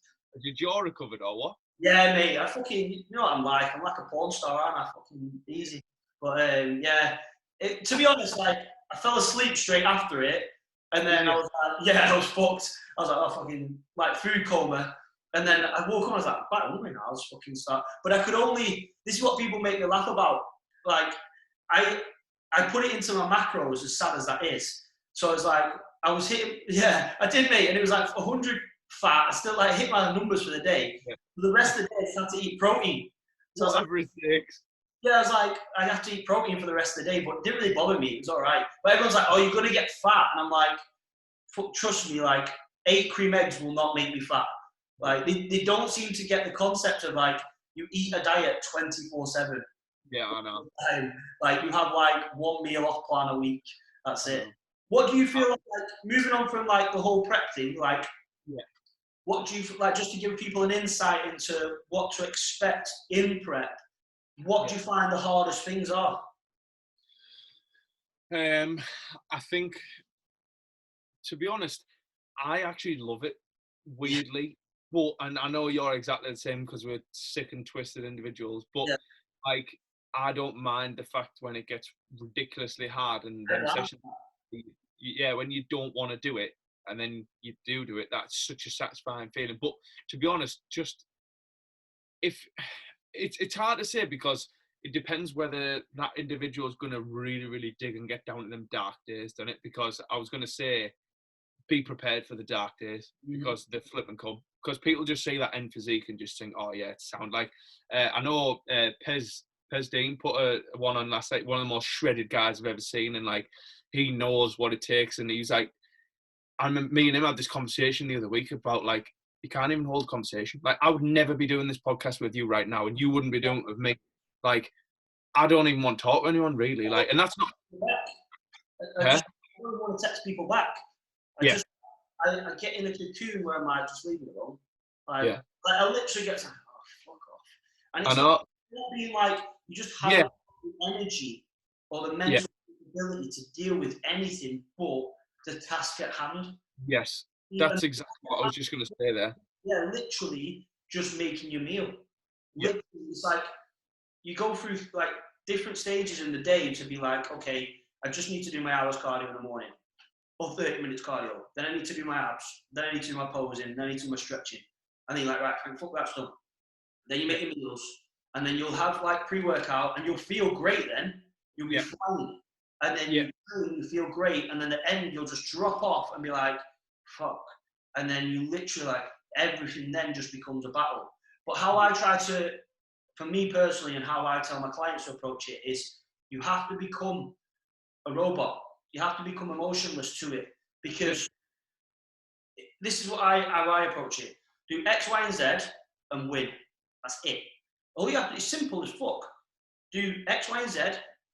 Did you all recover or what? Yeah, mate, I fucking, you know what I'm like a porn star, aren't I? Fucking easy. But, to be honest, like, I fell asleep straight after it, and then I was like, I was fucked. I was like, oh, fucking, like, food coma. And then I woke up and I was like, I'm quite hungry now, I'll just fucking start. But I could only, this is what people make me laugh about. Like, I put it into my macros, as sad as that is. So I was like, I was hitting, I did, mate, and it was like 100 fat. I still like hit my numbers for the day. Yeah. For the rest of the day, I had to eat protein. So I was like, I was like, I have to eat protein for the rest of the day, but it didn't really bother me. It was all right. But everyone's like, oh, you're going to get fat. And I'm like, trust me, like 8 cream eggs will not make me fat. Like they don't seem to get the concept of like, you eat a diet 24/7. Yeah, I know. Like you have like 1 meal off plan a week. That's it. What do you feel like moving on from like the whole prep thing, like, what do you like, just to give people an insight into what to expect in prep? What do you find the hardest things are? I think, to be honest, I actually love it, weirdly. But, and I know you're exactly the same because we're sick and twisted individuals, but like, I don't mind the fact when it gets ridiculously hard and then sessions, when you don't want to do it, and then you do it, that's such a satisfying feeling. But to be honest, just if it's hard to say because it depends whether that individual is going to really, really dig and get down to them dark days, doesn't it? Because I was going to say, be prepared for the dark days because they flip and come. Because people just see that end physique and just think, oh yeah, it sounds like. I know Pez Dean put one on last night, one of the most shredded guys I've ever seen, and like he knows what it takes, and he's like, I remember me and him had this conversation the other week about like you can't even hold conversation. Like I would never be doing this podcast with you right now, and you wouldn't be doing it with me. Like I don't even want to talk to anyone really. Like, and that's not. I just don't want to text people back. I get in a cocoon where I might just leave it alone. Like I literally get to, oh, fuck off. And it's not being like, you just have the energy or the mental ability to deal with anything but the task at hand. Yes, that's exactly what I was just going to say there. Yeah, literally just making your meal. Literally, it's like, you go through like different stages in the day to be like, okay, I just need to do my hours cardio in the morning. Or 30 minutes cardio. Then I need to do my abs. Then I need to do my posing. Then I need to do my stretching. And then you're like, right, fuck, that's done. Then you make your meals. And then you'll have like pre-workout and you'll feel great then. You'll be flying. And then you feel great. And then at the end, you'll just drop off and be like, fuck. And then you literally like, everything then just becomes a battle. But how I try to, for me personally, and how I tell my clients to approach it is you have to become a robot. You have to become emotionless to it because this is how I approach it. Do X, Y, and Z and win. That's it. All you have to, it's simple as fuck. Do X, Y, and Z,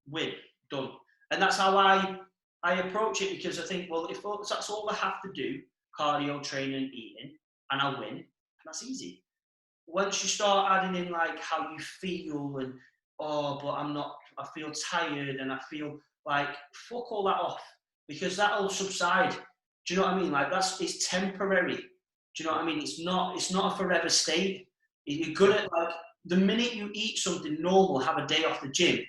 win. Done. And that's how I approach it because I think, well, if that's all I have to do, cardio, training, eating, and I win, that's easy. Once you start adding in like how you feel and, oh, but I feel tired and I feel like, fuck all that off because that'll subside. Do you know what I mean? Like it's temporary. Do you know what I mean? It's not a forever state. You're gonna like the minute you eat something normal, have a day off the gym, you're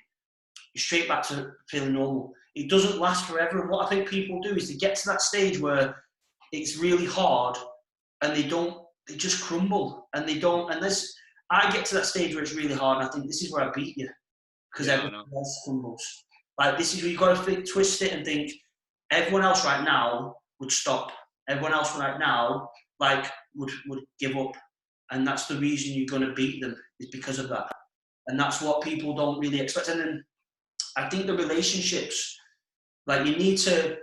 straight back to feeling normal. It doesn't last forever. And what I think people do is they get to that stage where it's really hard and they just crumble and they don't. Unless I get to that stage where it's really hard and I think this is where I beat you because everyone else crumbles. Like this is where you've got to twist it and think everyone else right now would stop. Everyone else right now like would give up. And that's the reason you're going to beat them is because of that. And that's what people don't really expect. And then I think the relationships, like you need to,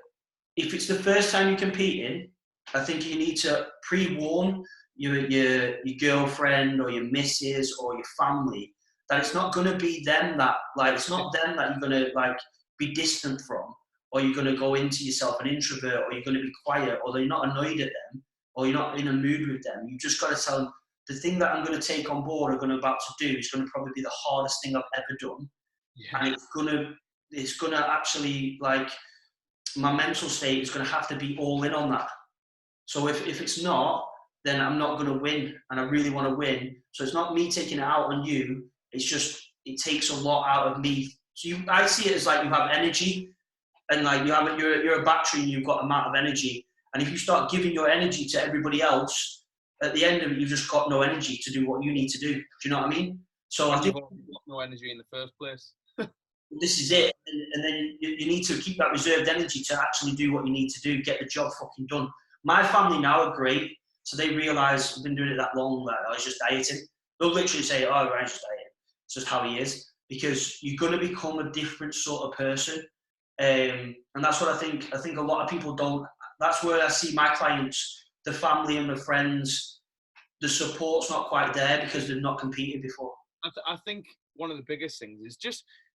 if it's the first time you're competing, I think you need to pre-warn your girlfriend or your missus or your family that it's not going to be them that, like, it's not them that you're going to, like, be distant from, or you're going to go into yourself an introvert, or you're going to be quiet, or you're not annoyed at them, or you're not in a mood with them. You've just got to tell them, the thing that I'm going to take on board or about to do is going to probably be the hardest thing I've ever done. Yeah. And it's going to actually, like, my mental state is going to have to be all in on that. So if it's not, then I'm not going to win, and I really want to win. So it's not me taking it out on you. It's just, it takes a lot out of me. So I see it as like you have energy, and like you're a battery and you've got amount of energy. And if you start giving your energy to everybody else, at the end of it, you've just got no energy to do what you need to do. Do you know what I mean? So I think you've got no energy in the first place. This is it. And then you need to keep that reserved energy to actually do what you need to do, get the job fucking done. My family now are great. So they realise I've been doing it that long, that I was just dieting. They'll literally say, oh, Ryan's just dieting. It's just how he is. Because you're going to become a different sort of person. And that's what I think a lot of people don't. That's where I see my clients, the family and the friends, the support's not quite there because they've not competed before. I think one of the biggest things is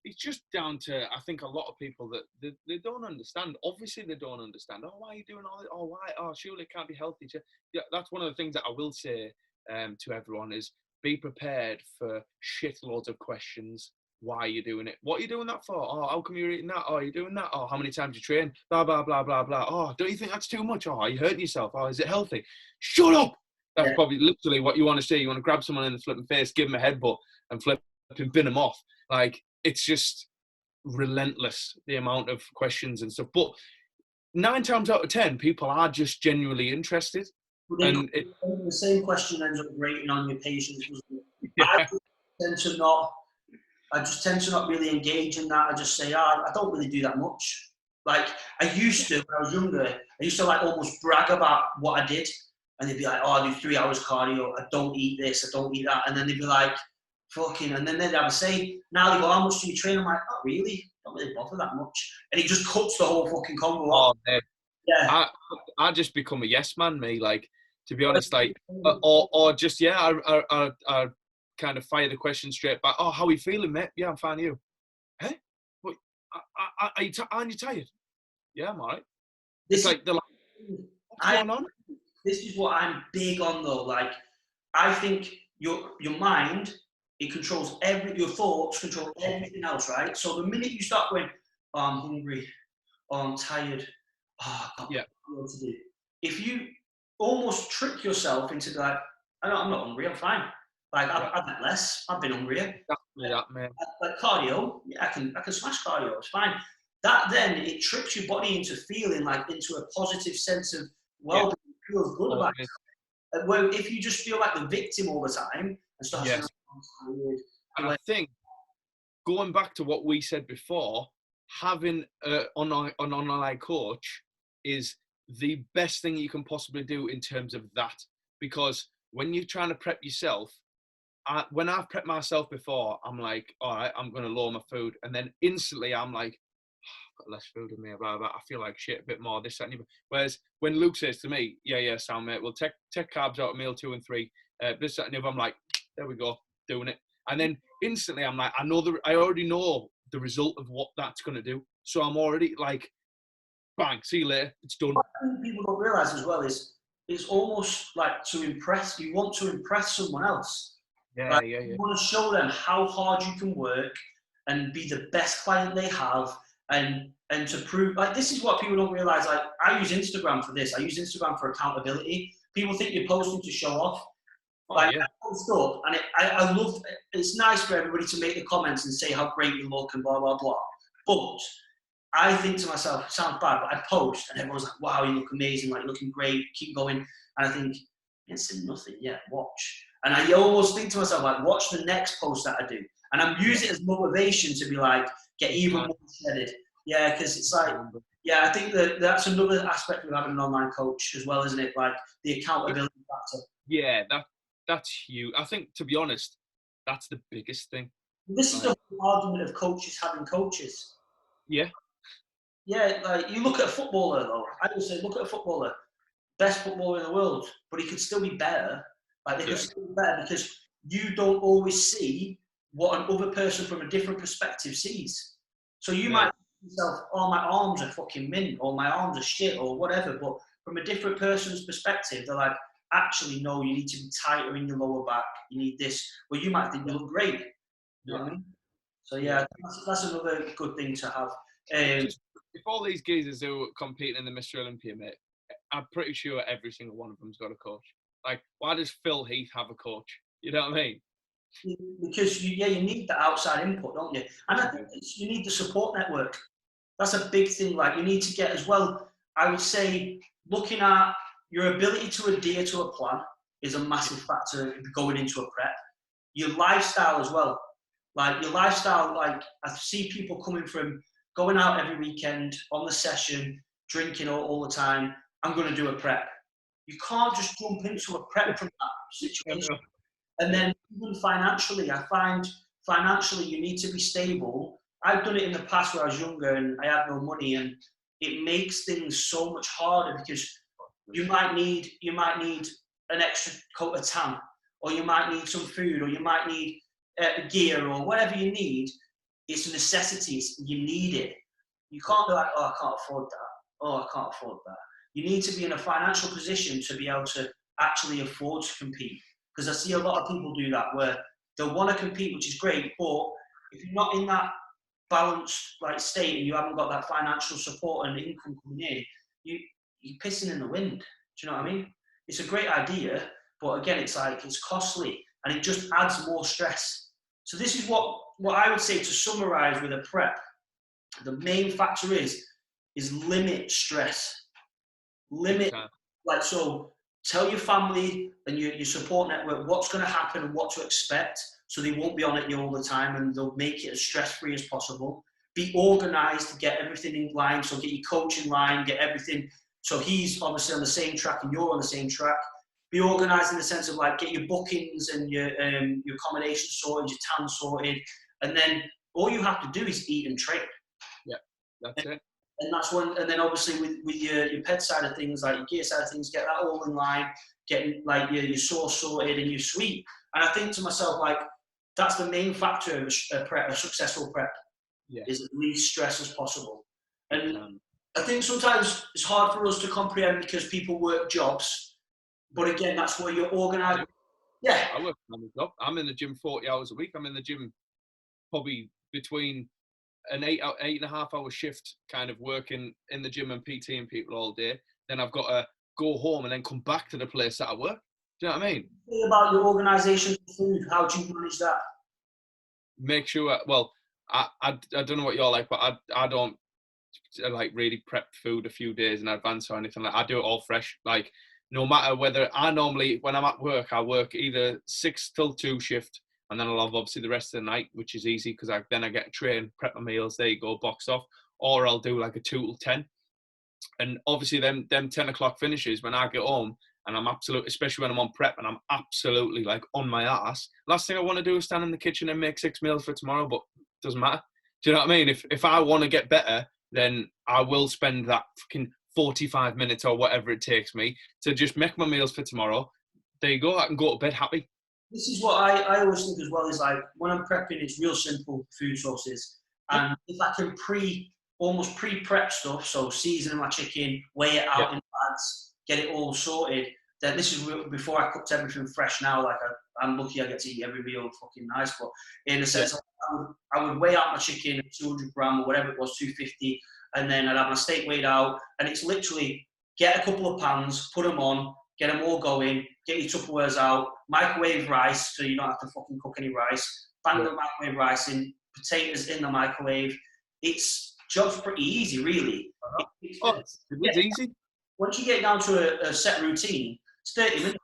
it's just down to, I think, a lot of people that they don't understand. Obviously, they don't understand. Oh, why are you doing all this? Oh, why? Oh, surely it can't be healthy. Yeah, that's one of the things that I will say to everyone is be prepared for shitloads of questions. Why are you doing it? What are you doing that for? Oh, how come you're eating that? Oh, you're doing that? Oh, how many times you train? Blah, blah, blah, blah, blah. Oh, don't you think that's too much? Oh, are you hurting yourself? Oh, is it healthy? Shut up! That's probably literally what you want to say. You want to grab someone in the flipping face, give them a headbutt, and flip and bin them off. Like, it's just relentless, the amount of questions and stuff. But 9 times out of 10, people are just genuinely interested. And the same question ends up grating on your patients. Yeah. I tend to not. I just tend to not really engage in that. I just say, I don't really do that much. Like I used to when I was younger. I used to like almost brag about what I did, and they'd be like, "Oh, I do 3 hours cardio. I don't eat this. I don't eat that." And then they'd be like, "Fucking," and then they'd have a say. Now they go, "How much do you train?" I'm like, "Not really. Don't really bother that much." And he just cuts the whole fucking convo off. Oh, Yeah. I just become a yes man, me. Like, to be honest, like, or just I kind of fire the question straight back. Oh, how are you feeling, mate? Yeah, I'm fine. You? Hey, what? Aren't you tired? Yeah, I'm alright. It's like they're like, what's going on? This is what I'm big on though. Like, I think your mind, it controls your thoughts control everything else, right? So the minute you start going, "Oh, I'm hungry, oh, I'm tired, oh, I've got what to do." If you almost trick yourself into like, I'm not hungry, I'm fine. Like I've been less, I've been hungrier. That, man. Like cardio, yeah, I can smash cardio, it's fine. That then it tricks your body into feeling like into a positive sense of well-being, feels good about it. Where if you just feel like the victim all the time and start saying, "I'm tired," and I think going back to what we said before, having an online coach is the best thing you can possibly do in terms of that. Because when you're trying to prep yourself, when I've prepped myself before, I'm like, all right, I'm going to lower my food. And then instantly I'm like, I've got less food in me, blah, blah. I feel like shit a bit more, this, that, and the other. Whereas when Luke says to me, yeah, Sam, mate, we'll take carbs out of meal 2 and 3, this, that, and the other, I'm like, there we go, doing it. And then instantly I'm like, I already know the result of what that's going to do. So I'm already like, bang, see you later, it's done. What I think people don't realise as well is it's almost like to impress, you want to impress someone else. Yeah. You want to show them how hard you can work and be the best client they have, and to prove, like, this is what people don't realize. Like, I use Instagram for this. I use Instagram for accountability. People think you're posting to show off. I post up, and I love. It's nice for everybody to make the comments and say how great you look and blah blah blah. But I think to myself, it sounds bad, but I post and everyone's like, "Wow, you look amazing! Like, you're looking great. Keep going." And I think, "It's nothing yet. Watch." And I almost think to myself, like, watch the next post that I do. And I'm using it as motivation to be like, get even more shredded. Yeah, because it's like, I think that's another aspect of having an online coach as well, isn't it? Like the accountability factor. Yeah, that's huge. I think, to be honest, that's the biggest thing. This is the argument of coaches having coaches. Yeah. Yeah, like you look at a footballer though. I would say, look at a footballer, best footballer in the world, but he could still be better. Like they could still be better because you don't always see what another person from a different perspective sees. So you might think to yourself, "Oh, my arms are fucking mint," or "My arms are shit," or whatever. But from a different person's perspective, they're like, "Actually, no, you need to be tighter in your lower back. You need this." Well, you might think you look great. You know what I mean? So that's another good thing to have. Just, if all these geezers who are competing in the Mr. Olympia, mate, I'm pretty sure every single one of them's got a coach. Like, why does Phil Heath have a coach? You know what I mean? Because you need that outside input, don't you? And I think you need the support network. That's a big thing. Like, you need to get as well. I would say looking at your ability to adhere to a plan is a massive factor going into a prep. Your lifestyle as well. Like your lifestyle, like I see people coming from going out every weekend on the session, drinking all the time. I'm going to do a prep. You can't just jump into a prep from that situation. And then even financially, I find financially you need to be stable. I've done it in the past where I was younger and I had no money, and it makes things so much harder because you might need an extra coat of tan, or you might need some food, or you might need gear, or whatever you need. It's necessities. You need it. You can't be like, "Oh, I can't afford that. Oh, I can't afford that." You need to be in a financial position to be able to actually afford to compete. Because I see a lot of people do that where they'll want to compete, which is great, but if you're not in that balanced like state and you haven't got that financial support and income coming in, you're pissing in the wind. Do you know what I mean? It's a great idea, but again, it's costly and it just adds more stress. So this is what I would say to summarize with a prep. The main factor is limit stress. Limit, so tell your family and your support network what's going to happen and what to expect. so they won't be on at you all the time, and they'll make it as stress-free as possible. Be organised to get everything in line, so get your coach in line, get everything. So he's obviously on the same track and you're on the same track. Be organised in the sense of like get your bookings and your accommodation sorted, your tan sorted, and then all you have to do is eat and train. Yeah, that's it. And that's when, and then obviously with your ped side of things, like your gear side of things, get that all in line, getting like your sauce sorted and your sweet. And I think to myself, like, that's the main factor of a successful prep, is as least stress as possible. And I think sometimes it's hard for us to comprehend because people work jobs, but again, that's where you're organised. Yeah. I work on a job. I'm in the gym 40 hours a week. I'm in the gym probably between an 8.5 hour shift, kind of working in the gym and PTing people all day. Then I've got to go home and then come back to the place that I work. Do you know what I mean? Think about your organisation for food. How do you manage that? Make sure, well, I don't know what you're like, but I don't like really prep food a few days in advance or anything like that. I do it all fresh. Like, no matter whether I normally, when I'm at work, I work either 6 till 2 shift, and then I'll have obviously the rest of the night, which is easy because then I get a train, prep my meals, there you go, box off. Or I'll do like a 2 till 10. And obviously them 10 o'clock finishes when I get home, and I'm absolutely, especially when I'm on prep and I'm absolutely like on my ass. Last thing I want to do is stand in the kitchen and make 6 meals for tomorrow, but it doesn't matter. Do you know what I mean? If I want to get better, then I will spend that fucking 45 minutes or whatever it takes me to just make my meals for tomorrow. There you go. I can go to bed happy. This is what I always think as well, is like when I'm prepping, it's real simple food sources. And if I can almost pre-prep stuff, so seasoning my chicken, weigh it out in bags, get it all sorted, then this is before I cooked everything fresh now. Like I'm lucky I get to eat every meal fucking nice, but in a sense, I would weigh out my chicken at 200 gram or whatever it was, 250, and then I'd have my steak weighed out, and it's literally get a couple of pans, put them on, get them all going, get your Tupperwares out, microwave rice so you don't have to fucking cook any rice, bang the microwave rice in, potatoes in the microwave. It's job's pretty easy, really. It's easy. Once you get down to a set routine, it's 30 minutes.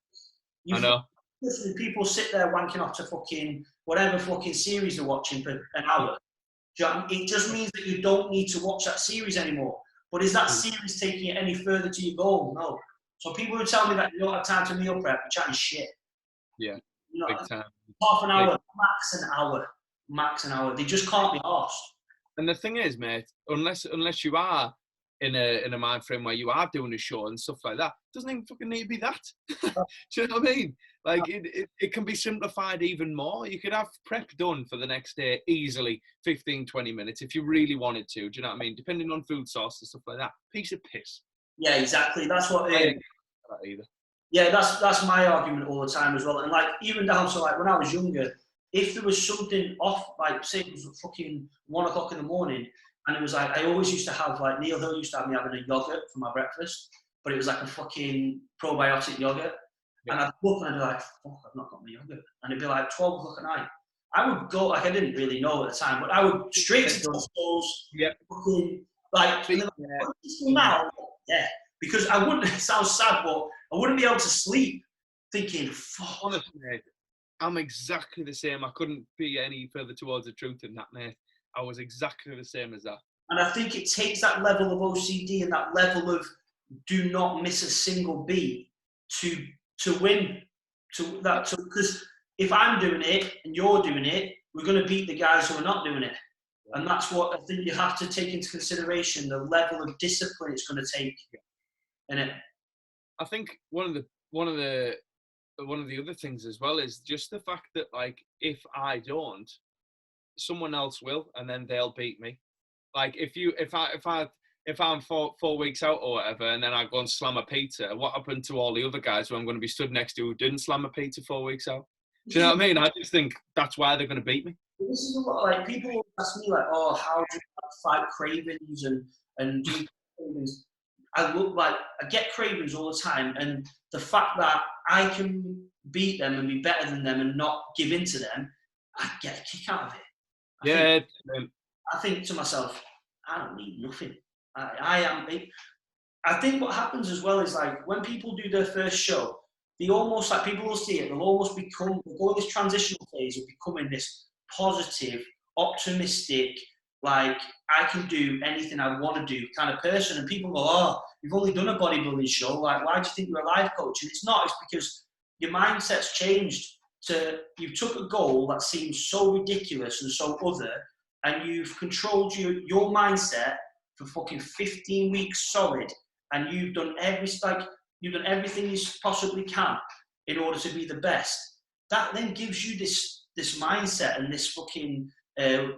I know. Listen, people sit there wanking off to fucking whatever fucking series they're watching for an hour. It just means that you don't need to watch that series anymore. But is that series taking it any further to your goal? No. So people who tell me that you don't have time to meal prep, are chatting shit. Yeah, you know, big time. Half an hour, max an hour. They just can't be arsed. And the thing is, mate, unless you are in a mind frame where you are doing a show and stuff like that, it doesn't even fucking need to be that. Do you know what I mean? Like, it can be simplified even more. You could have prep done for the next day easily, 15, 20 minutes, if you really wanted to. Do you know what I mean? Depending on food source and stuff like that. Piece of piss. Yeah, exactly. That's what. Either. Yeah, that's my argument all the time as well. And like, even down to like when I was younger, if there was something off, like say it was fucking 1 o'clock in the morning, and it was like, I always used to have, like, Neil Hill used to have me having a yogurt for my breakfast, but it was like a fucking probiotic yogurt. Yeah. And I'd look and I'd be like, fuck, I've not got my yogurt. And it'd be like 12 o'clock at night. I would go, like, I didn't really know at the time, but I would straight to Tesco's, fucking, like, now, because I wouldn't, it sounds sad, but I wouldn't be able to sleep thinking, fuck. Honestly, mate, I'm exactly the same. I couldn't be any further towards the truth than that, mate. I was exactly the same as that. And I think it takes that level of OCD and that level of do not miss a single beat to win. Because if I'm doing it and you're doing it, we're going to beat the guys who are not doing it. And that's what I think you have to take into consideration, the level of discipline it's going to take. In it. I think one of the other things as well is just the fact that, like, if I don't, someone else will, and then they'll beat me. Like, if I'm 4 weeks out or whatever, and then I go and slam a pizza, what happened to all the other guys who I'm going to be stood next to who didn't slam a pizza 4 weeks out? Do you know what I mean? I just think that's why they're going to beat me. This is a lot, like, people ask me, like, oh, how do you fight cravings and do cravings? I get cravings all the time, and the fact that I can beat them and be better than them and not give in to them, I get a kick out of it. I think to myself, I don't need nothing. I think what happens as well is, like, when people do their first show, they almost, like, people will see it, they'll almost become, they'll go in this transitional phase of becoming this positive, optimistic, like, I can do anything I want to do kind of person. And people go, oh, you've only done a bodybuilding show, like, why do you think you're a life coach? And it's not, it's because your mindset's changed to, you took a goal that seems so ridiculous and so other, and you've controlled your mindset for fucking 15 weeks solid, and you've done everything you possibly can in order to be the best. That then gives you this mindset and this fucking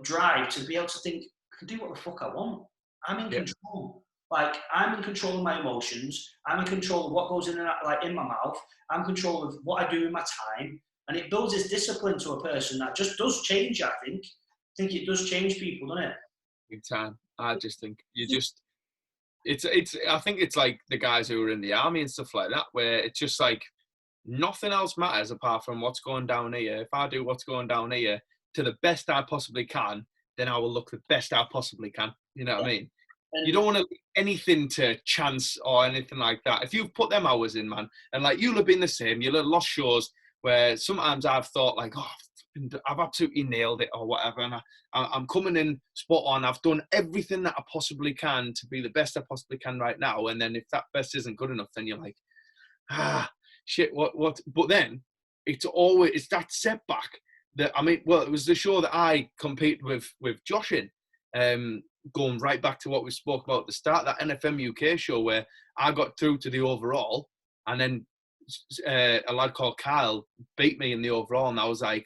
drive to be able to think, I can do what the fuck I want. I'm in control. Like, I'm in control of my emotions. I'm in control of what goes in and out, like, in my mouth. I'm in control of what I do in my time. And it builds this discipline to a person that just does change, I think. I think it does change people, doesn't it? Big time. I just think it's I think it's like the guys who are in the army and stuff like that, where it's just like nothing else matters apart from what's going down here. If I do what's going down here to the best I possibly can, then I will look the best I possibly can. You know what I mean? And you don't want to leave anything to chance or anything like that. If you've put them hours in, man, and like you'll have been the same, you'll have lost shows where sometimes I've thought like, oh, I've absolutely nailed it or whatever, and I'm coming in spot on. I've done everything that I possibly can to be the best I possibly can right now. And then if that best isn't good enough, then you're like, shit, what? But then it's that setback that, I mean, well, it was the show that I competed with Josh in, going right back to what we spoke about at the start, that NFM UK show where I got through to the overall, and then a lad called Kyle beat me in the overall, and I was like,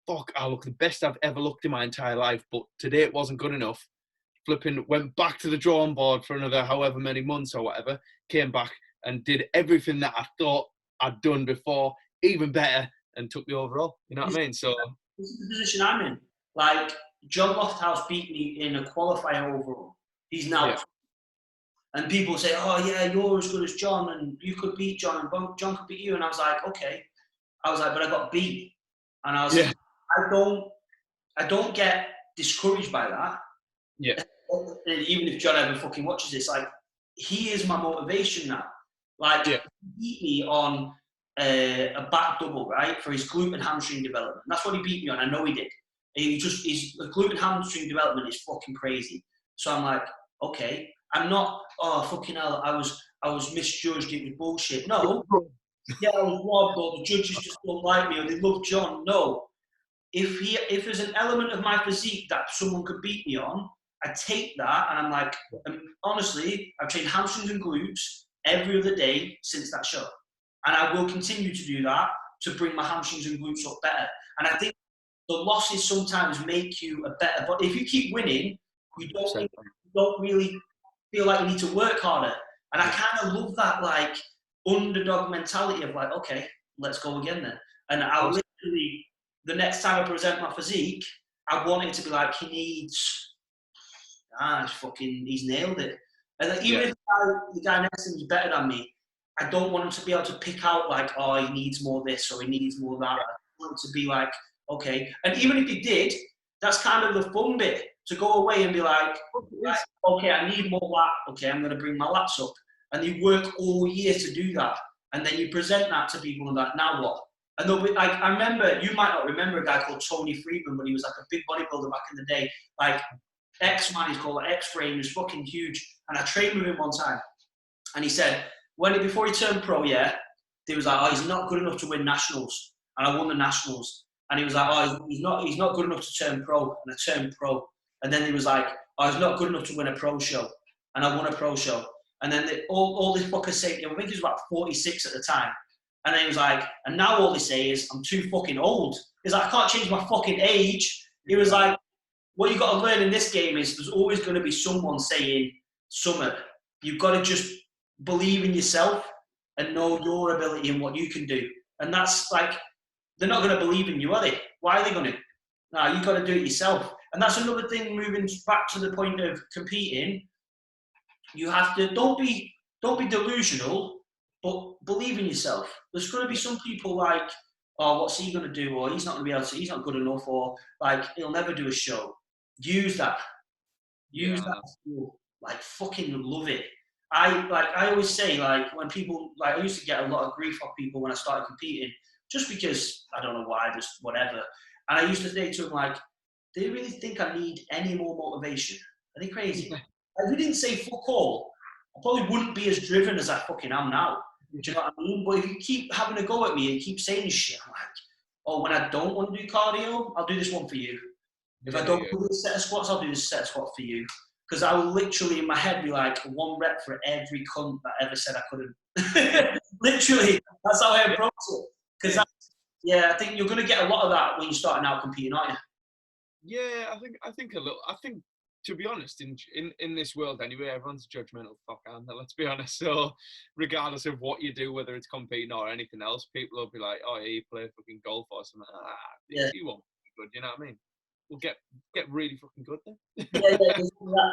fuck, I look the best I've ever looked in my entire life, but today it wasn't good enough. Flipping went back to the drawing board for another however many months or whatever, came back and did everything that I thought I'd done before, even better, and took the overall. You know what I mean? So this is the position I'm in. Like, John Lofthouse beat me in a qualifier overall. He's now, and people say, oh yeah, you're as good as John, and you could beat John, and John could beat you. And I was like, okay. I was like, but I got beat. And I was like, I don't get discouraged by that. Yeah. Even if John ever fucking watches this, like, he is my motivation now. Like, he beat me on a back double, right, for his glute and hamstring development. That's what he beat me on. I know he did. His glute and hamstring development is fucking crazy. So I'm like, okay, I'm not, oh, fucking hell, I was misjudged, it was bullshit. No. Yeah, I was robbed, or the judges just don't like me, or they love John. No. If there's an element of my physique that someone could beat me on, I take that, and I'm like, honestly, I've trained hamstrings and glutes every other day since that show. And I will continue to do that to bring my hamstrings and glutes up better. And I think the losses sometimes make you a better, but if you keep winning, you don't really feel like you need to work harder. And I kind of love that, like, underdog mentality of like, okay, let's go again then. And I literally, the next time I present my physique, I want it to be like, he's nailed it. And like, even if the guy next to him is better than me, I don't want him to be able to pick out like, oh, he needs more this or he needs more that. I want it to be like, okay. And even if he did, that's kind of the fun bit, to go away and be like, okay, I need more lat. Okay, I'm going to bring my lats up. And you work all year to do that. And then you present that to people and like, now what? And they'll be like, I remember, you might not remember a guy called Tony Friedman, but he was like a big bodybuilder back in the day. Like, X-Man, he's called, like, X-Frame, he was fucking huge. And I trained with him one time. And he said, before he turned pro, he was like, oh, he's not good enough to win nationals. And I won the nationals. And he was like, oh, he's not good enough to turn pro. And I turned pro. And then he was like, oh, he's not good enough to win a pro show. And I won a pro show. And then all these fuckers say, I think he was about 46 at the time. And then he was like, and now all they say is, I'm too fucking old. He's like, I can't change my fucking age. He was like, what you got to learn in this game is there's always going to be someone saying something. You've got to just believe in yourself and know your ability and what you can do. And that's like, they're not going to believe in you, are they? Why are they going to? No, you've got to do it yourself. And that's another thing, moving back to the point of competing. You have to, don't be delusional, but believe in yourself. There's going to be some people like, oh, what's he going to do? Or he's not going to be able to, he's not good enough, or like, he'll never do a show. Use that. Use that. Like, fucking love it. I always say, like, when people, like, I used to get a lot of grief off people when I started competing, just because I don't know why, just whatever. And I used to say to them, like, do you really think I need any more motivation? Are they crazy? If you didn't say fuck all, I probably wouldn't be as driven as I fucking am now. Do you know what I mean? But if you keep having a go at me and keep saying this shit, I'm like, oh, when I don't want to do cardio, I'll do this one for you. If I don't do this set of squats, I'll do this set of squats for you. Because I will literally in my head be like, one rep for every cunt that ever said I couldn't. Literally, that's how I approach it. Because I think you're going to get a lot of that when you're starting out competing, aren't you? Yeah, I think a little. I think, to be honest, in this world anyway, everyone's a judgmental fuck, aren't they? Let's be honest. So, regardless of what you do, whether it's competing or anything else, people will be like, "Oh, yeah, you play fucking golf or something." You won't be good. You know what I mean? We'll get really fucking good then.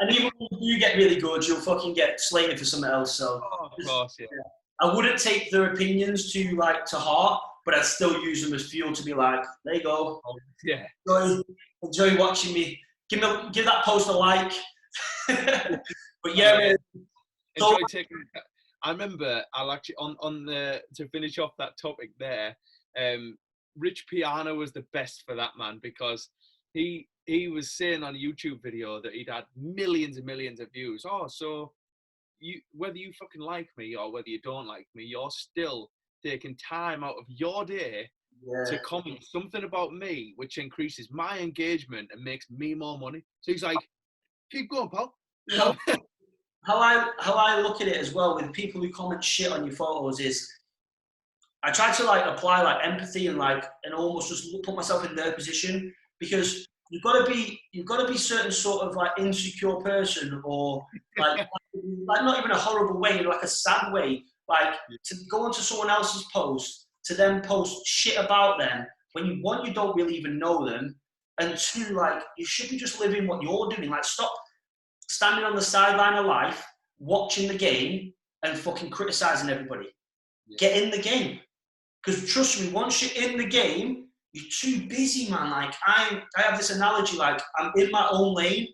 And even when you do get really good, you'll fucking get slated for something else. So, of course, yeah. I wouldn't take their opinions to heart, but I'd still use them as fuel to be like, there you go. Yeah. Enjoy watching me. Give that post a like. But yeah, enjoy taking. I remember I'll actually on the to finish off that topic there. Rich Piana was the best for that, man, because he was saying on a YouTube video that he'd had millions and millions of views. Oh, so whether you fucking like me or whether you don't like me, you're still taking time out of your day to comment something about me, which increases my engagement and makes me more money. So he's like, keep going, pal. You know? How I look at it as well with people who comment shit on your photos is I try to like apply like empathy and almost just put myself in their position, because you've got to be certain sort of like insecure person, or like not even a horrible way, like a sad way, like to go onto someone else's post to then post shit about them when you don't really even know them, and two, like, you should be just living what you're doing. Like, stop standing on the sideline of life, watching the game and fucking criticizing everybody. Get in the game. Because trust me, once you're in the game, you're too busy, man. Like, I have this analogy, like, I'm in my own lane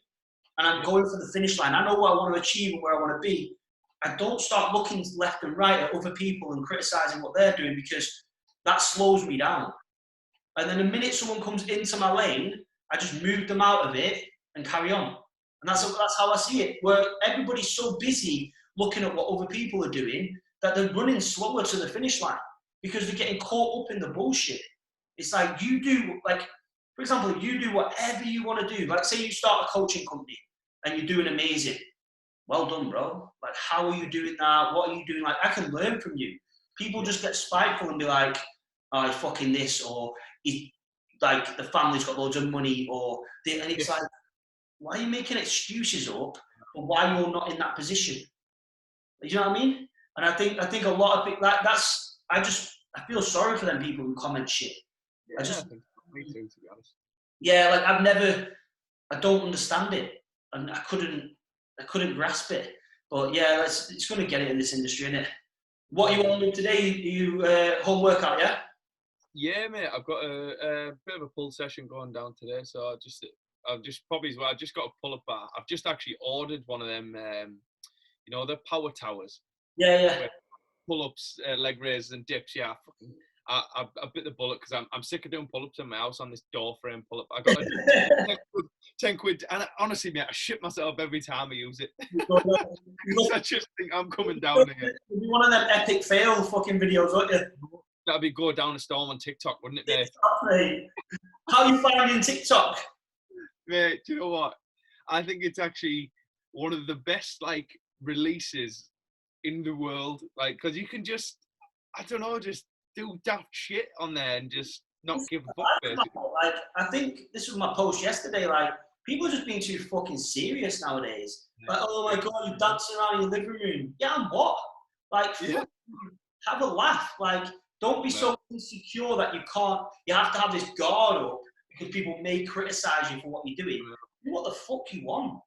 and I'm going for the finish line. I know what I want to achieve and where I want to be. I don't start looking left and right at other people and criticizing what they're doing, because that slows me down. And then the minute someone comes into my lane, I just move them out of it and carry on. And that's how I see it, where everybody's so busy looking at what other people are doing that they're running slower to the finish line because they're getting caught up in the bullshit. It's like, you do, like, for example, you do whatever you want to do. Like, say you start a coaching company and you're doing amazing. Well done, bro. Like, how are you doing that? What are you doing? Like, I can learn from you. People just get spiteful and be like, oh, fucking this, or like the family's got loads of money, and it's like, why are you making excuses up for why you're not in that position? You know what I mean? And I think a lot of people, I feel sorry for them people who comment shit. Yeah, I think me too, to be honest. Yeah, like, I don't understand it, and I couldn't grasp it. But yeah, it's going to get it in this industry, isn't it? What are you on with today? You home workout, yeah? Yeah, mate. I've got a bit of a pull session going down today, so I've just got a pull-up bar. I've just actually ordered one of them, the power towers. Yeah. Pull-ups, leg raises, and dips. Yeah, I bit the bullet because I'm sick of doing pull-ups in my house on this door frame pull-up. I got 10 quid, and honestly, mate, I shit myself every time I use it. I just think I'm coming down here. You'd be one of them epic fail fucking videos, wouldn't you? That'd be go down a storm on TikTok, wouldn't it, mate? Exactly. How are you finding TikTok? Mate, do you know what? I think it's actually one of the best, like, releases in the world. Like, because you can just, I don't know, just do daft shit on there and just not give a fuck, basically. Like, I think this was my post yesterday. Like, people are just being too fucking serious nowadays. Like, oh my God, you're dancing around in your living room. Yeah, and what? Like, have a laugh. Like, don't be so insecure that you have to have this guard up because people may criticize you for what you're doing. Do what the fuck you want.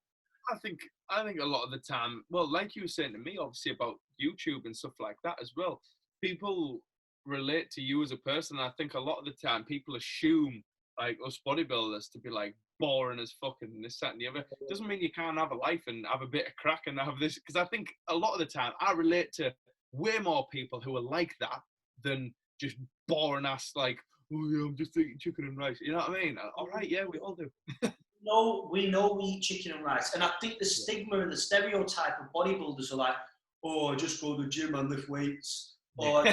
I think a lot of the time, well, like you were saying to me, obviously, about YouTube and stuff like that as well, people relate to you as a person. I think a lot of the time people assume, like, us bodybuilders to be like boring as fucking this, that, and the other. Doesn't mean you can't have a life and have a bit of crack and have this. Because I think a lot of the time I relate to way more people who are like that than just boring ass like, oh yeah, I'm just eating chicken and rice. You know what I mean? All right, yeah, we all do. No, we know we eat chicken and rice, and I think the stigma and the stereotype of bodybuilders are like, oh, I just go to the gym and lift weights, or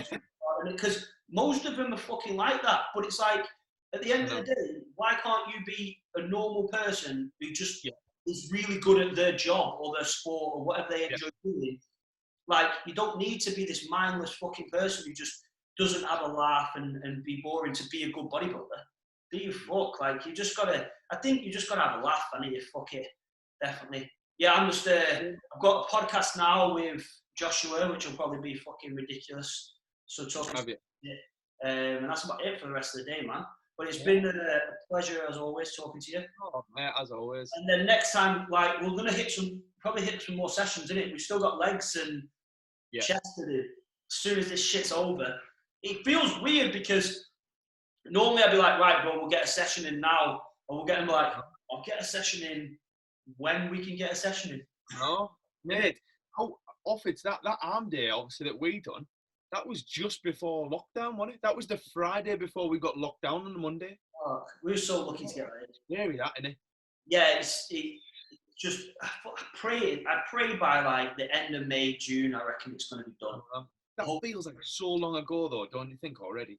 because most of them are fucking like that. But it's like, at the end of the day, why can't you be a normal person who just is really good at their job or their sport or whatever they enjoy doing? Like, you don't need to be this mindless fucking person who just doesn't have a laugh and be boring to be a good bodybuilder. Do you fuck? Like, you just gotta, I think you just gotta have a laugh, and you fuck it. Definitely. Yeah, I'm just, I've got a podcast now with Joshua, which will probably be fucking ridiculous. So talking and that's about it for the rest of the day, man. But it's been a pleasure, as always, talking to you. Oh, mate, as always. And then next time, like, we're going to probably hit some more sessions, innit? We've still got legs and chest to do. As soon as this shit's over. It feels weird because normally I'd be like, right, bro, we'll get a session in now. Or we'll get them like, I'll get a session in when we can get a session in. No, mate. How off it's that arm day, obviously, that we done. That was just before lockdown, wasn't it? That was the Friday before we got locked down on the Monday. Oh, we were so lucky to get that in. Scary, that, isn't it? Yeah, it's just, I pray by like the end of May, June, I reckon it's going to be done. That feels like so long ago, though, don't you think, already?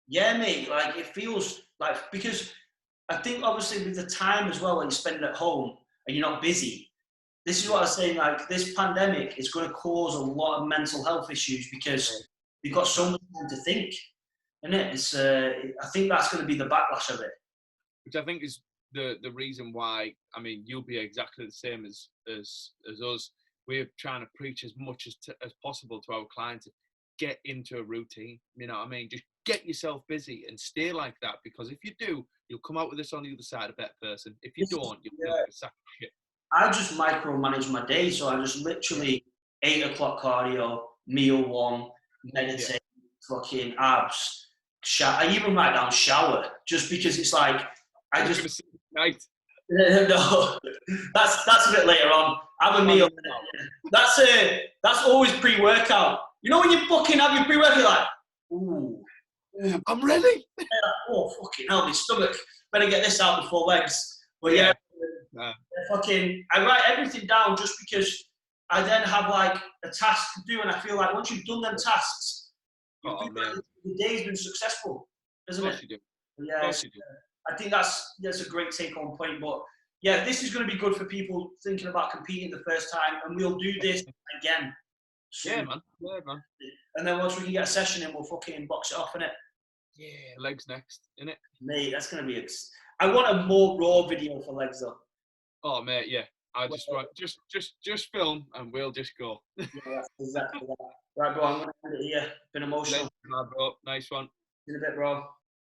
Yeah, mate, like, it feels like, because I think obviously with the time as well, when you spend it at home and you're not busy, this is what I was saying, like, this pandemic is going to cause a lot of mental health issues because you've got so much time to think, isn't it? It's, I think that's going to be the backlash of it. Which I think is the reason why, I mean, you'll be exactly the same as us. We're trying to preach as much as possible to our clients to get into a routine. You know what I mean? Just get yourself busy and stay like that, because if you do, you'll come out with this on the other side a better person. If you don't, you'll feel like a sack of shit. I just micromanage my day, so I just literally 8 o'clock cardio, meal 1, meditate, fucking abs, I even write down shower, just because it's like, I just... Night. No, that's a bit later on. Have a meal. That's always pre-workout. You know when you fucking have your pre-workout, you're like, ooh, I'm ready. Oh, fucking hell, my stomach. Better get this out before legs. But fucking, I write everything down just because I then have like a task to do, and I feel like once you've done them tasks, like the day's been successful, isn't it? You do. Yeah, of course you do. I think that's a great take-home point. But yeah, this is going to be good for people thinking about competing the first time, and we'll do this again. Yeah, man. Yeah, man. And then once we can get a session in, we'll fucking box it off, innit? Yeah, legs next, innit? Mate, that's going to be... I want a more raw video for legs, though. Oh, mate, yeah. I just film and we'll just go. Yeah, that's exactly that. Right, bro, I'm going to end it here. Been emotional. Nice, bro. Nice one. In a bit, bro.